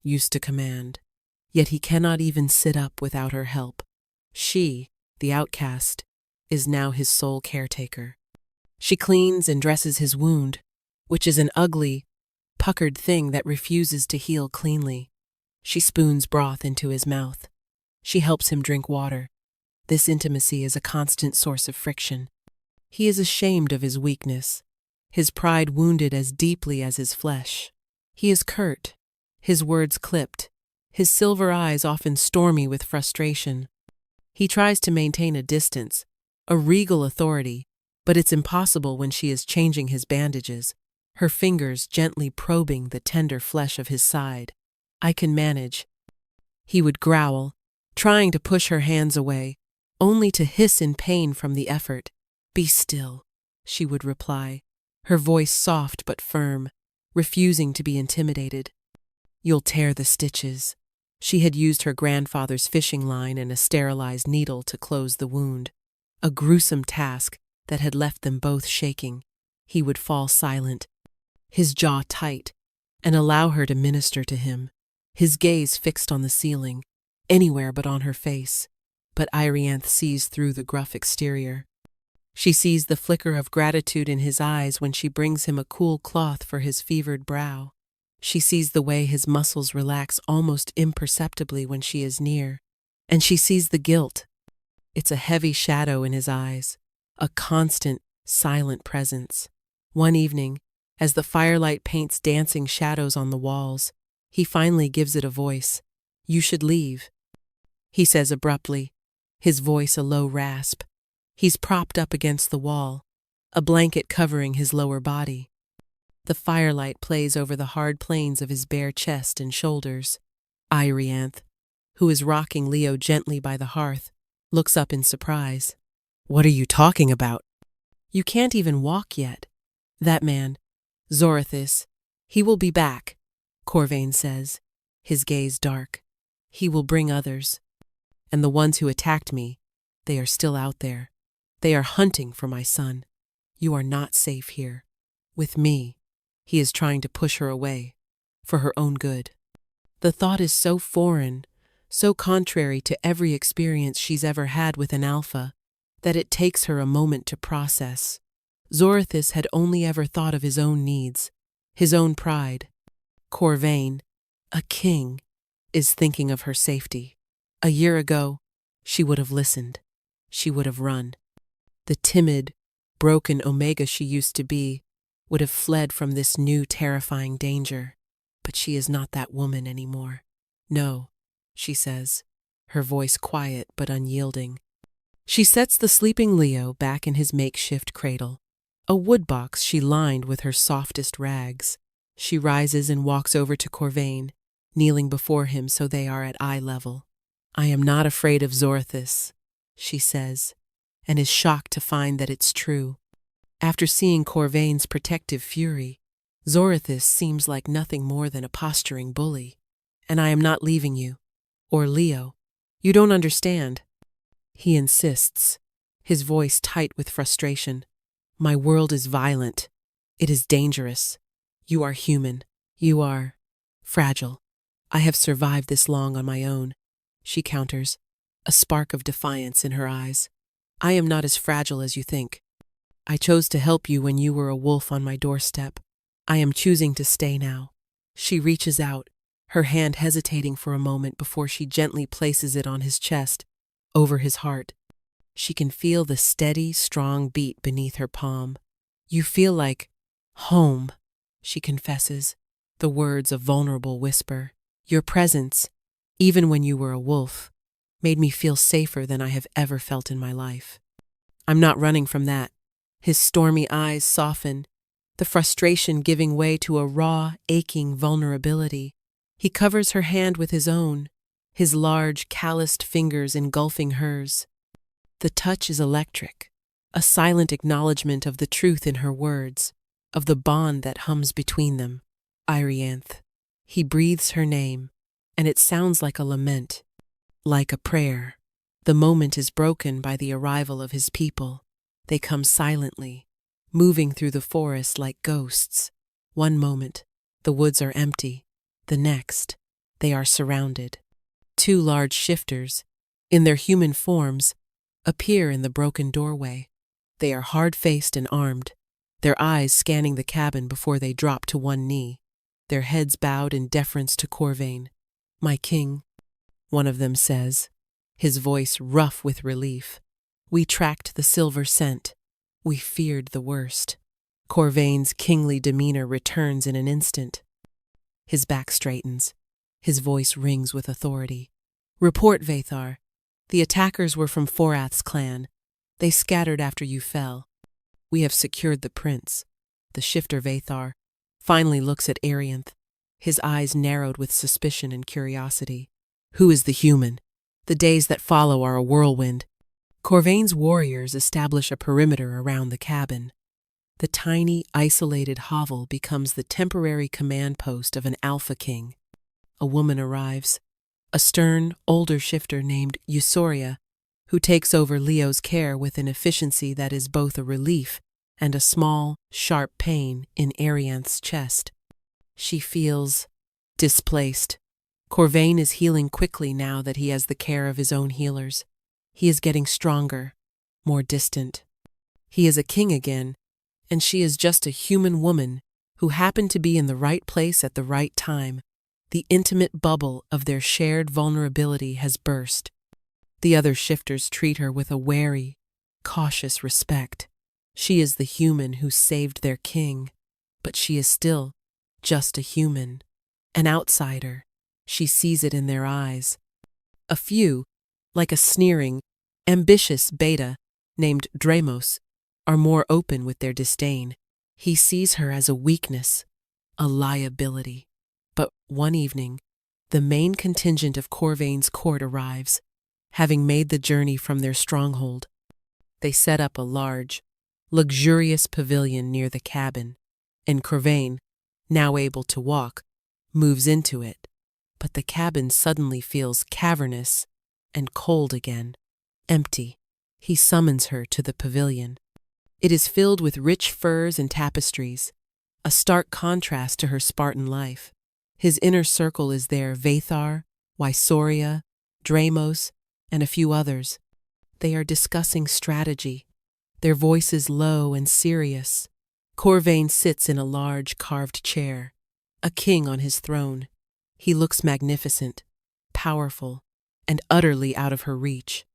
used to command, yet he cannot even sit up without her help. She, the outcast, is now his sole caretaker. She cleans and dresses his wound, which is an ugly, puckered thing that refuses to heal cleanly. She spoons broth into his mouth. She helps him drink water. This intimacy is a constant source of friction. He is ashamed of his weakness, his pride wounded as deeply as his flesh. He is curt, his words clipped, his silver eyes often stormy with frustration. He tries to maintain a distance, a regal authority, but it's impossible when she is changing his bandages, her fingers gently probing the tender flesh of his side. "I can manage," he would growl, trying to push her hands away, only to hiss in pain from the effort. "Be still," she would reply, her voice soft but firm, refusing to be intimidated. "You'll tear the stitches." She had used her grandfather's fishing line and a sterilized needle to close the wound, a gruesome task that had left them both shaking. He would fall silent, his jaw tight, and allow her to minister to him, his gaze fixed on the ceiling, anywhere but on her face. But Irianthe sees through the gruff exterior. She sees the flicker of gratitude in his eyes when she brings him a cool cloth for his fevered brow. She sees the way his muscles relax almost imperceptibly when she is near. And she sees the guilt. It's a heavy shadow in his eyes, a constant, silent presence. One evening, as the firelight paints dancing shadows on the walls, he finally gives it a voice. "You should leave," he says abruptly, his voice a low rasp. He's propped up against the wall, a blanket covering his lower body. The firelight plays over the hard planes of his bare chest and shoulders. Irianthe, who is rocking Leo gently by the hearth, looks up in surprise. "What are you talking about?" "You can't even walk yet. That man, Zorithis, he will be back," Corvain says, his gaze dark. "He will bring others. And the ones who attacked me, they are still out there. They are hunting for my son. You are not safe here. With me." He is trying to push her away, for her own good. The thought is so foreign, so contrary to every experience she's ever had with an alpha, that it takes her a moment to process. Zorithis had only ever thought of his own needs, his own pride. Corvain, a king, is thinking of her safety. A year ago, she would have listened. She would have run. The timid, broken Omega she used to be would have fled from this new terrifying danger. But she is not that woman anymore. "No," she says, her voice quiet but unyielding. She sets the sleeping Leo back in his makeshift cradle, a wood box she lined with her softest rags. She rises and walks over to Corvain, kneeling before him so they are at eye level. "I am not afraid of Zorithis," she says, and is shocked to find that it's true. After seeing Corvain's protective fury, Zorithis seems like nothing more than a posturing bully. "And I am not leaving you. Or Leo. You don't understand." He insists, his voice tight with frustration. "My world is violent. It is dangerous. You are human. You are fragile. I have survived this long on my own," she counters, a spark of defiance in her eyes. "I am not as fragile as you think. I chose to help you when you were a wolf on my doorstep. I am choosing to stay now." She reaches out, her hand hesitating for a moment before she gently places it on his chest, over his heart. She can feel the steady, strong beat beneath her palm. "You feel like home," she confesses, the words a vulnerable whisper. "Your presence, even when you were a wolf, made me feel safer than I have ever felt in my life." "I'm not running from that." His stormy eyes soften, the frustration giving way to a raw, aching vulnerability. He covers her hand with his own, his large, calloused fingers engulfing hers. The touch is electric, a silent acknowledgement of the truth in her words, of the bond that hums between them. Irianth. He breathes her name, and it sounds like a lament, like a prayer. The moment is broken by the arrival of his people. They come silently, moving through the forest like ghosts. One moment, the woods are empty. The next, they are surrounded. Two large shifters, in their human forms, appear in the broken doorway. They are hard-faced and armed, their eyes scanning the cabin before they drop to one knee, their heads bowed in deference to Corvain. "My king," one of them says, his voice rough with relief. "We tracked the silver scent. We feared the worst." Corvain's kingly demeanor returns in an instant. His back straightens. His voice rings with authority. "Report, Vathar. The attackers were from Forath's clan. They scattered after you fell. We have secured the prince." The shifter Vathar finally looks at Arianth, his eyes narrowed with suspicion and curiosity. "Who is the human? The days that follow are a whirlwind." Corvain's warriors establish a perimeter around the cabin. The tiny, isolated hovel becomes the temporary command post of an alpha king. A woman arrives, a stern, older shifter named Eusoria, who takes over Leo's care with an efficiency that is both a relief and a small, sharp pain in Arianth's chest. She feels displaced. Corvain is healing quickly now that he has the care of his own healers. He is getting stronger, more distant. He is a king again, and she is just a human woman who happened to be in the right place at the right time. The intimate bubble of their shared vulnerability has burst. The other shifters treat her with a wary, cautious respect. She is the human who saved their king, but she is still just a human, an outsider. She sees it in their eyes. A few, like a sneering, ambitious beta named Dramos, are more open with their disdain. He sees her as a weakness, a liability. But one evening, the main contingent of Corvain's court arrives, having made the journey from their stronghold. They set up a large, luxurious pavilion near the cabin, and Corvain, now able to walk, moves into it. But the cabin suddenly feels cavernous and cold again, empty. He summons her to the pavilion. It is filled with rich furs and tapestries, a stark contrast to her Spartan life. His inner circle is there: Vathar, Wysoria, Dramos, and a few others. They are discussing strategy, their voices low and serious. Corvain sits in a large carved chair, a king on his throne. He looks magnificent, powerful, and utterly out of her reach.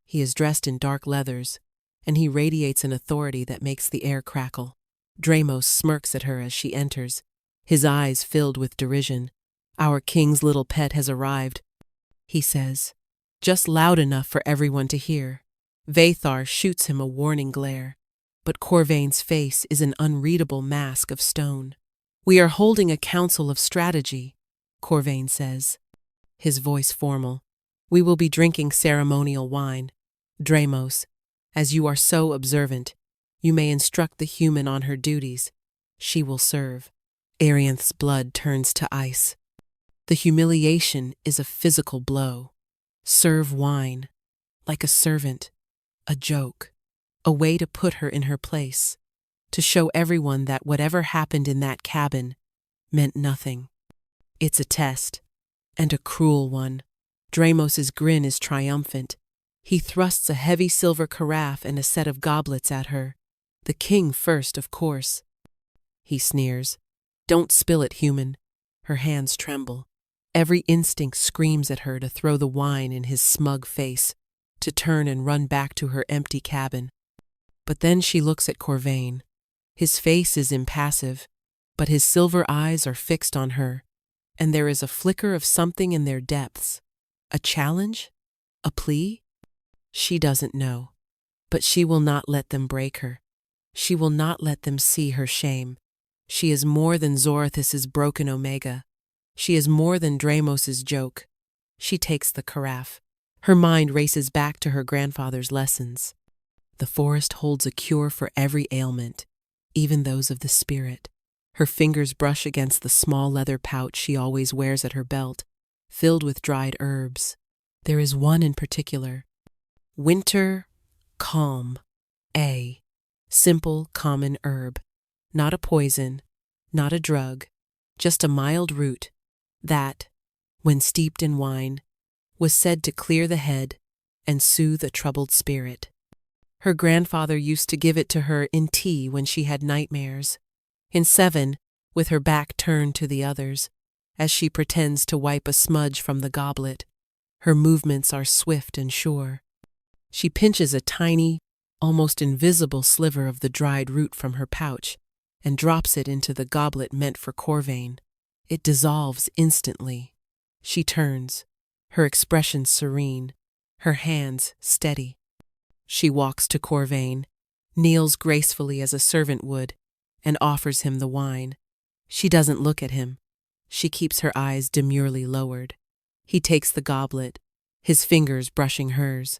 He is dressed in dark leathers, and he radiates an authority that makes the air crackle. Dramos smirks at her as she enters, his eyes filled with derision. "Our king's little pet has arrived," he says, just loud enough for everyone to hear. Vathar shoots him a warning glare, but Corvain's face is an unreadable mask of stone. "We are holding a council of strategy," Corvain says, his voice formal. "We will be drinking ceremonial wine. Dramos, as you are so observant, you may instruct the human on her duties. She will serve." Arianth's blood turns to ice. The humiliation is a physical blow. Serve wine, like a servant, a joke, a way to put her in her place, to show everyone that whatever happened in that cabin meant nothing. It's a test, and a cruel one. Dramos's grin is triumphant. He thrusts a heavy silver carafe and a set of goblets at her. "The king first, of course." He sneers. "Don't spill it, human." Her hands tremble. Every instinct screams at her to throw the wine in his smug face, to turn and run back to her empty cabin. But then she looks at Corvain. His face is impassive, but his silver eyes are fixed on her, and there is a flicker of something in their depths. A challenge? A plea? She doesn't know, but she will not let them break her. She will not let them see her shame. She is more than Zorothus's broken omega. She is more than Dramos's joke. She takes the carafe. Her mind races back to her grandfather's lessons. The forest holds a cure for every ailment. even those of the spirit. Her fingers brush against the small leather pouch she always wears at her belt, filled with dried herbs. There is one in particular. Winter Calm. A simple, common herb. Not a poison, not a drug, just a mild root that, when steeped in wine, was said to clear the head and soothe a troubled spirit. Her grandfather used to give it to her in tea when she had nightmares. In 7, with her back turned to the others, as she pretends to wipe a smudge from the goblet. Her movements are swift and sure. She pinches a tiny, almost invisible sliver of the dried root from her pouch and drops it into the goblet meant for Corvain. It dissolves instantly. She turns, her expression serene, her hands steady. She walks to Corvain, kneels gracefully as a servant would, and offers him the wine. She doesn't look at him. She keeps her eyes demurely lowered. He takes the goblet, his fingers brushing hers.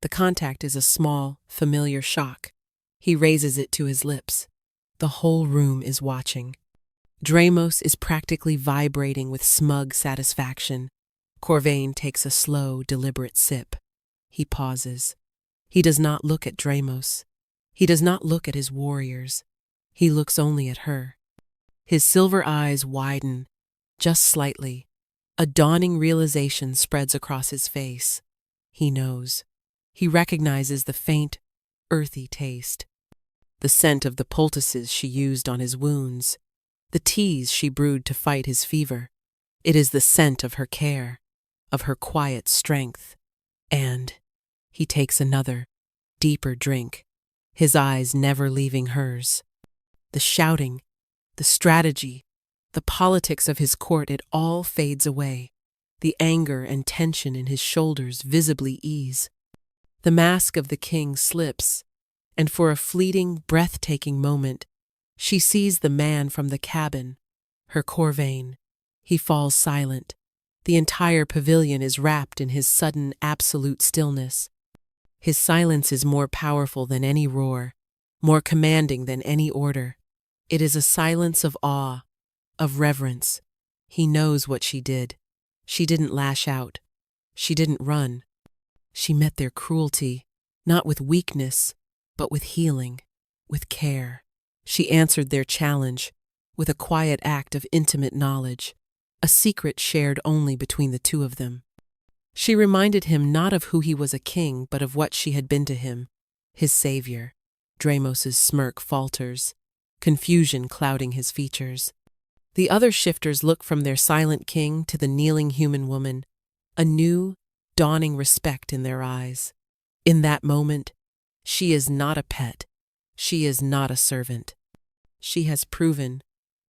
The contact is a small, familiar shock. He raises it to his lips. The whole room is watching. Dramos is practically vibrating with smug satisfaction. Corvain takes a slow, deliberate sip. He pauses. He does not look at Dramos. He does not look at his warriors. He looks only at her. His silver eyes widen, just slightly. A dawning realization spreads across his face. He knows. He recognizes the faint, earthy taste. The scent of the poultices she used on his wounds. The teas she brewed to fight his fever. It is the scent of her care, of her quiet strength. And he takes another, deeper drink, his eyes never leaving hers. The shouting, the strategy, the politics of his court, it all fades away. The anger and tension in his shoulders visibly ease. The mask of the king slips, and for a fleeting, breathtaking moment, she sees the man from the cabin, her Corvain. He falls silent. The entire pavilion is wrapped in his sudden, absolute stillness. His silence is more powerful than any roar, more commanding than any order. It is a silence of awe, of reverence. He knows what she did. She didn't lash out. She didn't run. She met their cruelty, not with weakness, but with healing, with care. She answered their challenge with a quiet act of intimate knowledge, a secret shared only between the two of them. She reminded him not of who he was a king, but of what she had been to him, his savior. Dramos's smirk falters, confusion clouding his features. The other shifters look from their silent king to the kneeling human woman, a new, dawning respect in their eyes. In that moment, she is not a pet. She is not a servant. She has proven,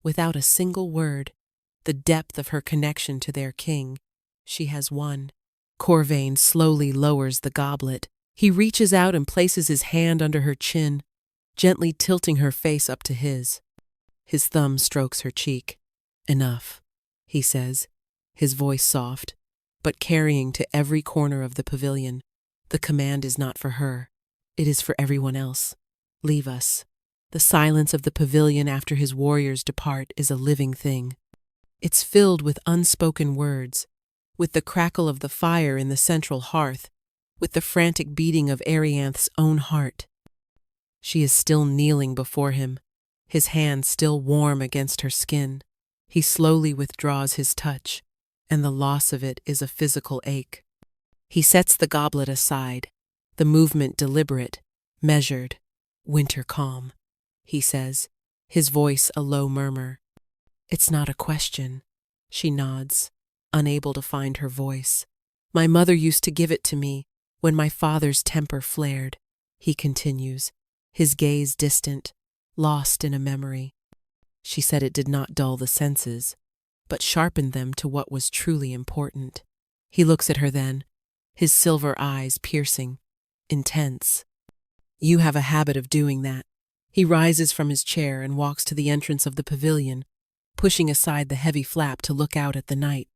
without a single word, the depth of her connection to their king. She has won. Corvain slowly lowers the goblet. He reaches out and places his hand under her chin, gently tilting her face up to his. His thumb strokes her cheek. "Enough," he says, his voice soft, but carrying to every corner of the pavilion. The command is not for her. It is for everyone else. Leave us. The silence of the pavilion after his warriors depart is a living thing. It's filled with unspoken words, with the crackle of the fire in the central hearth, with the frantic beating of Arianth's own heart. She is still kneeling before him, his hand still warm against her skin. He slowly withdraws his touch, and the loss of it is a physical ache. He sets the goblet aside, the movement deliberate, measured. "Winter calm," he says, his voice a low murmur. "It's not a question." She nods, unable to find her voice. "My mother used to give it to me when my father's temper flared," he continues, his gaze distant, lost in a memory. She said it did not dull the senses, but sharpened them to what was truly important. He looks at her then, his silver eyes piercing, intense. "You have a habit of doing that." He rises from his chair and walks to the entrance of the pavilion, pushing aside the heavy flap to look out at the night.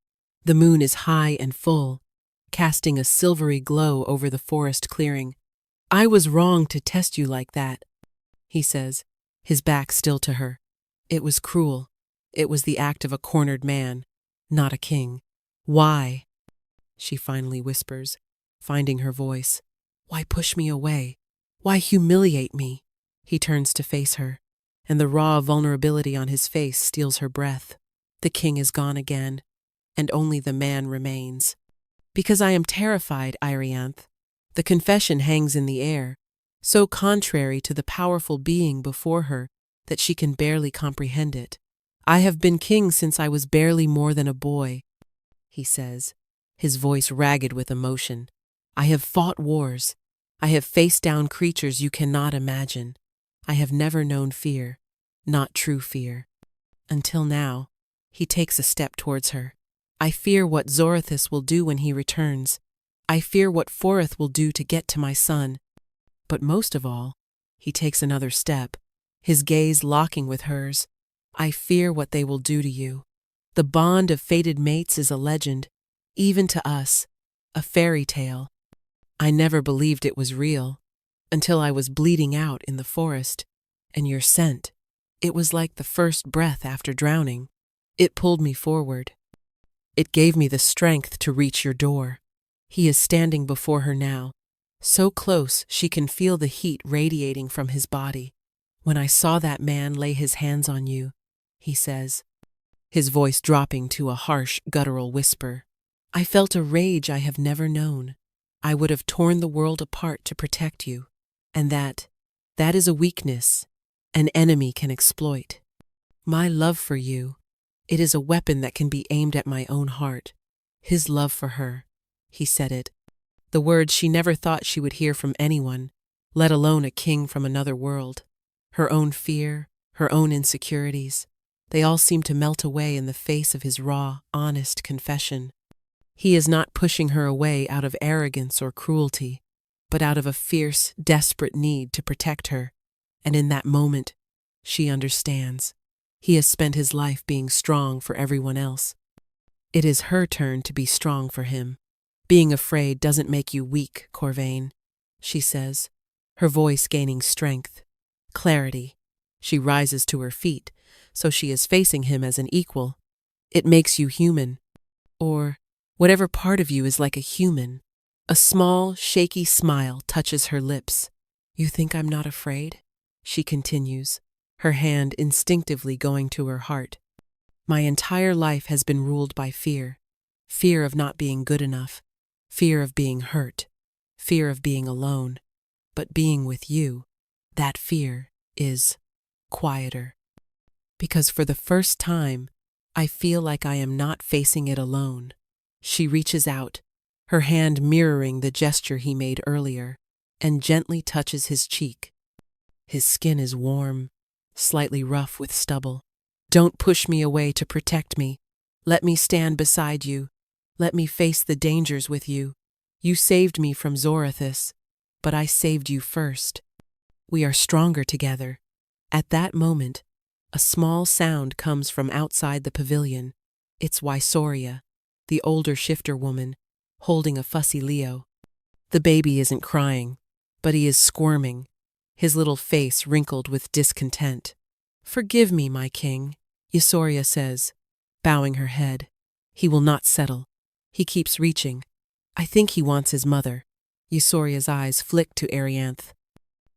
The moon is high and full, casting a silvery glow over the forest clearing. "I was wrong to test you like that," he says, his back still to her. It was cruel. It was the act of a cornered man, not a king. Why? She finally whispers, finding her voice. Why push me away? Why humiliate me? He turns to face her, and the raw vulnerability on his face steals her breath. The king is gone again, and only the man remains. Because I am terrified, Arianth. The confession hangs in the air, so contrary to the powerful being before her that she can barely comprehend it. I have been king since I was barely more than a boy, he says, his voice ragged with emotion. I have fought wars. I have faced down creatures you cannot imagine. I have never known fear, not true fear. Until now, he takes a step towards her. I fear what Zorothus will do when he returns. I fear what Foreth will do to get to my son. But most of all, he takes another step, his gaze locking with hers. I fear what they will do to you. The bond of fated mates is a legend, even to us, a fairy tale. I never believed it was real, until I was bleeding out in the forest, and your scent, it was like the first breath after drowning. It pulled me forward. It gave me the strength to reach your door. He is standing before her now, so close she can feel the heat radiating from his body. When I saw that man lay his hands on you, he says, his voice dropping to a harsh, guttural whisper, I felt a rage I have never known. I would have torn the world apart to protect you, and that is a weakness an enemy can exploit. My love for you, it is a weapon that can be aimed at my own heart. His love for her, he said it. The words she never thought she would hear from anyone, let alone a king from another world. Her own fear, her own insecurities, they all seemed to melt away in the face of his raw, honest confession. He is not pushing her away out of arrogance or cruelty, but out of a fierce, desperate need to protect her. And in that moment, she understands. He has spent his life being strong for everyone else. It is her turn to be strong for him. Being afraid doesn't make you weak, Corvain, she says, her voice gaining strength, clarity. She rises to her feet, so she is facing him as an equal. It makes you human, or whatever part of you is like a human. A small, shaky smile touches her lips. You think I'm not afraid? She continues, her hand instinctively going to her heart. My entire life has been ruled by fear. Fear of not being good enough. Fear of being hurt. Fear of being alone. But being with you, that fear is quieter. Because for the first time, I feel like I am not facing it alone. She reaches out, her hand mirroring the gesture he made earlier, and gently touches his cheek. His skin is warm, slightly rough with stubble. Don't push me away to protect me. Let me stand beside you. Let me face the dangers with you. You saved me from Zorothus, but I saved you first. We are stronger together. At that moment, a small sound comes from outside the pavilion. It's Wysoria, the older shifter woman, holding a fussy Leo. The baby isn't crying, but he is squirming, his little face wrinkled with discontent. Forgive me, my king, Wysoria says, bowing her head. He will not settle. He keeps reaching. I think he wants his mother. Wysoria's eyes flick to Arianth.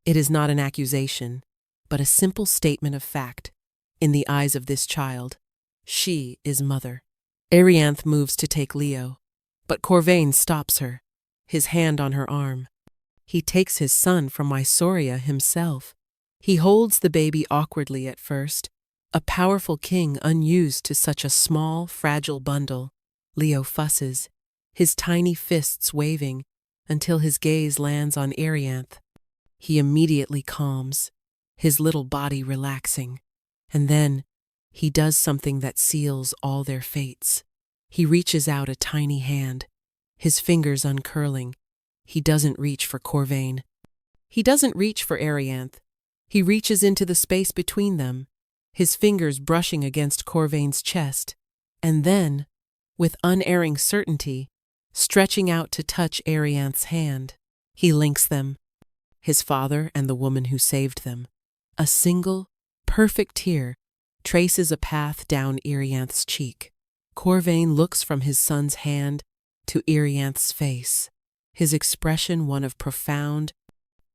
It is not an accusation, but a simple statement of fact. In the eyes of this child, she is mother. Arianth moves to take Leo, but Corvain stops her, his hand on her arm. He takes his son from Wysoria himself. He holds the baby awkwardly at first, a powerful king unused to such a small, fragile bundle. Leo fusses, his tiny fists waving, until his gaze lands on Arianth. He immediately calms, his little body relaxing. And then, he does something that seals all their fates. He reaches out a tiny hand, his fingers uncurling. He doesn't reach for Corvain. He doesn't reach for Arianth. He reaches into the space between them, his fingers brushing against Corvain's chest, and then, with unerring certainty, stretching out to touch Arianth's hand. He links them, his father and the woman who saved them. A single, perfect tear traces a path down Irianth's cheek. Corvain looks from his son's hand to Irianth's face, his expression one of profound,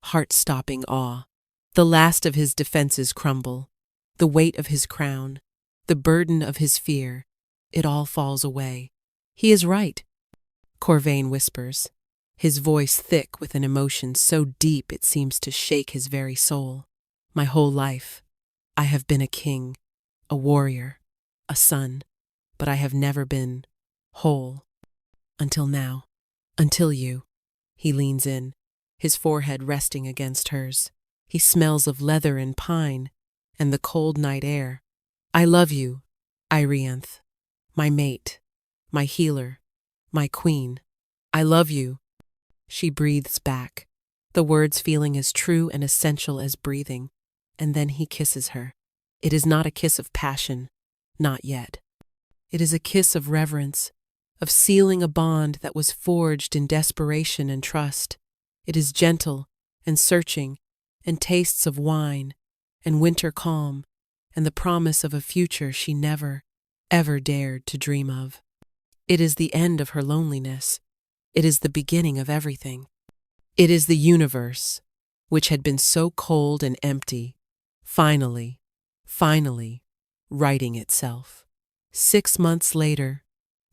heart-stopping awe. The last of his defenses crumble, the weight of his crown, the burden of his fear, it all falls away. He is right, Corvain whispers, his voice thick with an emotion so deep it seems to shake his very soul. My whole life, I have been a king, a warrior, a son, but I have never been whole. Until now. Until you. He leans in, his forehead resting against hers. He smells of leather and pine and the cold night air. I love you, Irianth, my mate, my healer, my queen. I love you. She breathes back, the words feeling as true and essential as breathing, and then he kisses her. It is not a kiss of passion, not yet. It is a kiss of reverence, of sealing a bond that was forged in desperation and trust. It is gentle and searching, and tastes of wine and winter calm, and the promise of a future she never, ever dared to dream of. It is the end of her loneliness. It is the beginning of everything. It is the universe, which had been so cold and empty, finally, righting itself. 6 months later,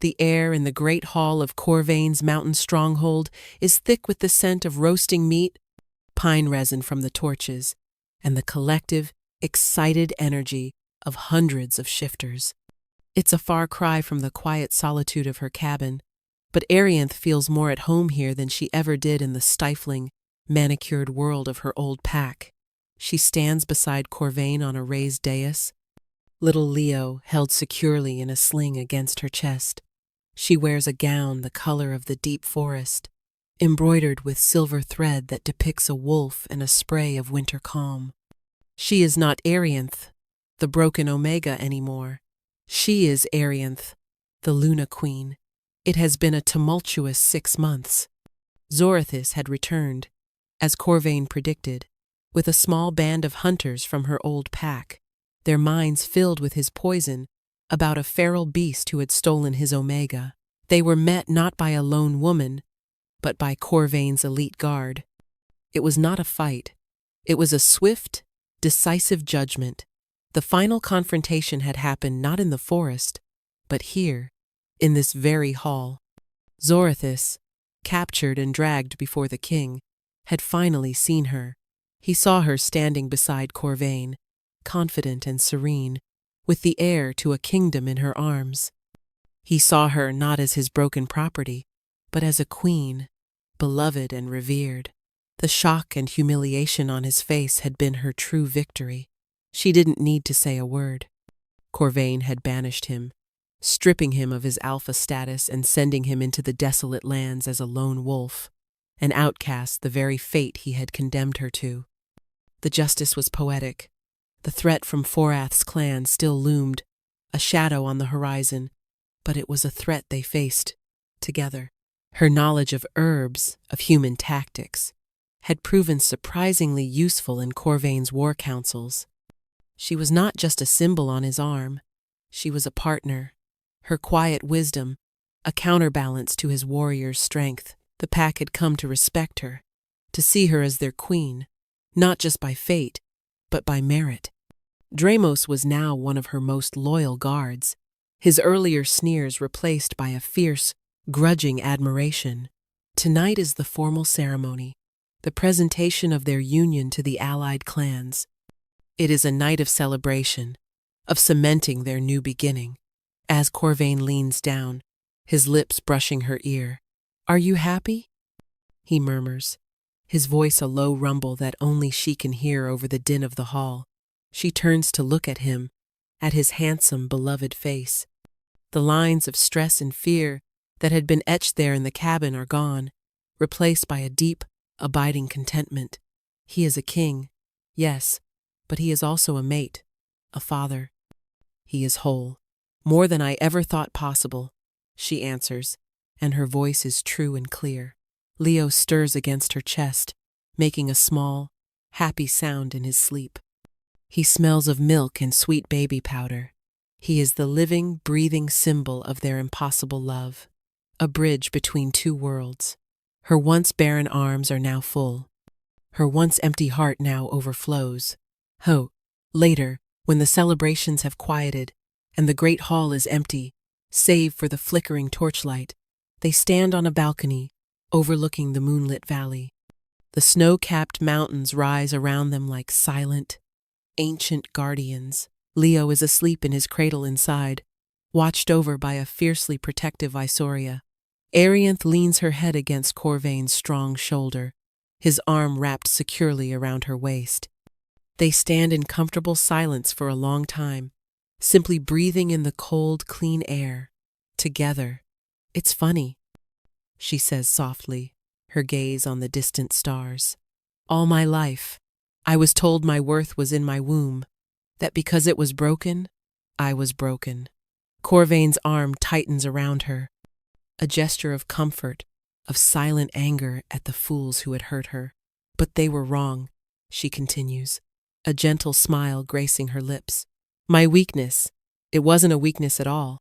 the air in the great hall of Corvain's mountain stronghold is thick with the scent of roasting meat, pine resin from the torches, and the collective, excited energy of hundreds of shifters. It's a far cry from the quiet solitude of her cabin, but Arianth feels more at home here than she ever did in the stifling, manicured world of her old pack. She stands beside Corvain on a raised dais, little Leo held securely in a sling against her chest. She wears a gown the color of the deep forest, embroidered with silver thread that depicts a wolf and a spray of winter calm. She is not Arianth, the broken Omega, anymore. She is Arianth, the Luna Queen. It has been a tumultuous 6 months. Zorithis had returned, as Corvain predicted, with a small band of hunters from her old pack, their minds filled with his poison about a feral beast who had stolen his Omega. They were met not by a lone woman, but by Corvain's elite guard. It was not a fight. It was a swift, decisive judgment. The final confrontation had happened not in the forest, but here, in this very hall. Zorithis, captured and dragged before the king, had finally seen her. He saw her standing beside Corvain, confident and serene, with the heir to a kingdom in her arms. He saw her not as his broken property, but as a queen, beloved and revered. The shock and humiliation on his face had been her true victory. She didn't need to say a word. Corvain had banished him, stripping him of his alpha status and sending him into the desolate lands as a lone wolf, an outcast, the very fate he had condemned her to. The justice was poetic. The threat from Forath's clan still loomed, a shadow on the horizon, but it was a threat they faced together. Her knowledge of herbs, of human tactics, had proven surprisingly useful in Corvain's war councils. She was not just a symbol on his arm, she was a partner. Her quiet wisdom, a counterbalance to his warrior's strength. The pack had come to respect her, to see her as their queen, not just by fate, but by merit. Dramos was now one of her most loyal guards, his earlier sneers replaced by a fierce, grudging admiration. Tonight is the formal ceremony, the presentation of their union to the allied clans. It is a night of celebration, of cementing their new beginning. As Corvain leans down, his lips brushing her ear, "Are you happy?" he murmurs, his voice a low rumble that only she can hear over the din of the hall. She turns to look at him, at his handsome, beloved face. The lines of stress and fear that had been etched there in the cabin are gone, replaced by a deep, abiding contentment. He is a king, yes, but he is also a mate, a father. He is whole. "More than I ever thought possible," she answers, and her voice is true and clear. Leo stirs against her chest, making a small, happy sound in his sleep. He smells of milk and sweet baby powder. He is the living, breathing symbol of their impossible love, a bridge between two worlds. Her once barren arms are now full. Her once empty heart now overflows. Later, when the celebrations have quieted and the great hall is empty, save for the flickering torchlight, they stand on a balcony overlooking the moonlit valley. The snow-capped mountains rise around them like silent, ancient guardians. Leo is asleep in his cradle inside, watched over by a fiercely protective Isoria. Arianth leans her head against Corvain's strong shoulder, his arm wrapped securely around her waist. They stand in comfortable silence for a long time, simply breathing in the cold, clean air. Together. It's funny, she says softly, her gaze on the distant stars. All my life, I was told my worth was in my womb, that because it was broken, I was broken. Corvain's arm tightens around her, a gesture of comfort, of silent anger at the fools who had hurt her. But they were wrong, she continues, a gentle smile gracing her lips. My weakness, it wasn't a weakness at all.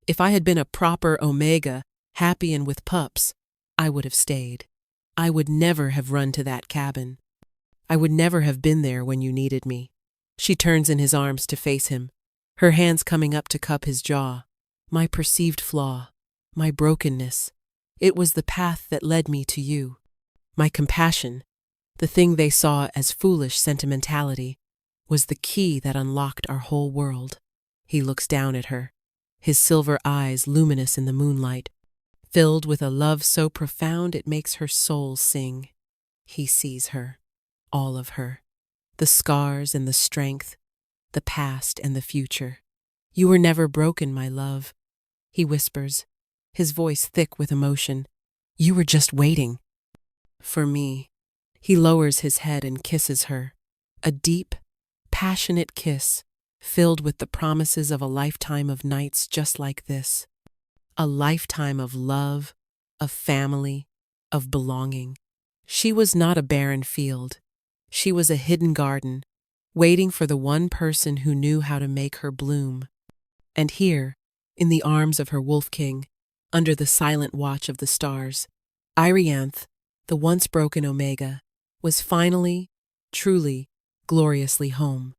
If I had been a proper Omega, happy and with pups, I would have stayed. I would never have run to that cabin. I would never have been there when you needed me. She turns in his arms to face him, her hands coming up to cup his jaw. My perceived flaw, my brokenness, it was the path that led me to you. My compassion, the thing they saw as foolish sentimentality, was the key that unlocked our whole world. He looks down at her, his silver eyes luminous in the moonlight, filled with a love so profound it makes her soul sing. He sees her, all of her, the scars and the strength, the past and the future. You were never broken, my love, he whispers, his voice thick with emotion. You were just waiting. For me. He lowers his head and kisses her, a deep, passionate kiss, filled with the promises of a lifetime of nights just like this. A lifetime of love, of family, of belonging. She was not a barren field. She was a hidden garden, waiting for the one person who knew how to make her bloom. And here, in the arms of her wolf king, under the silent watch of the stars, Arianth, the once broken Omega, was finally, truly, gloriously home.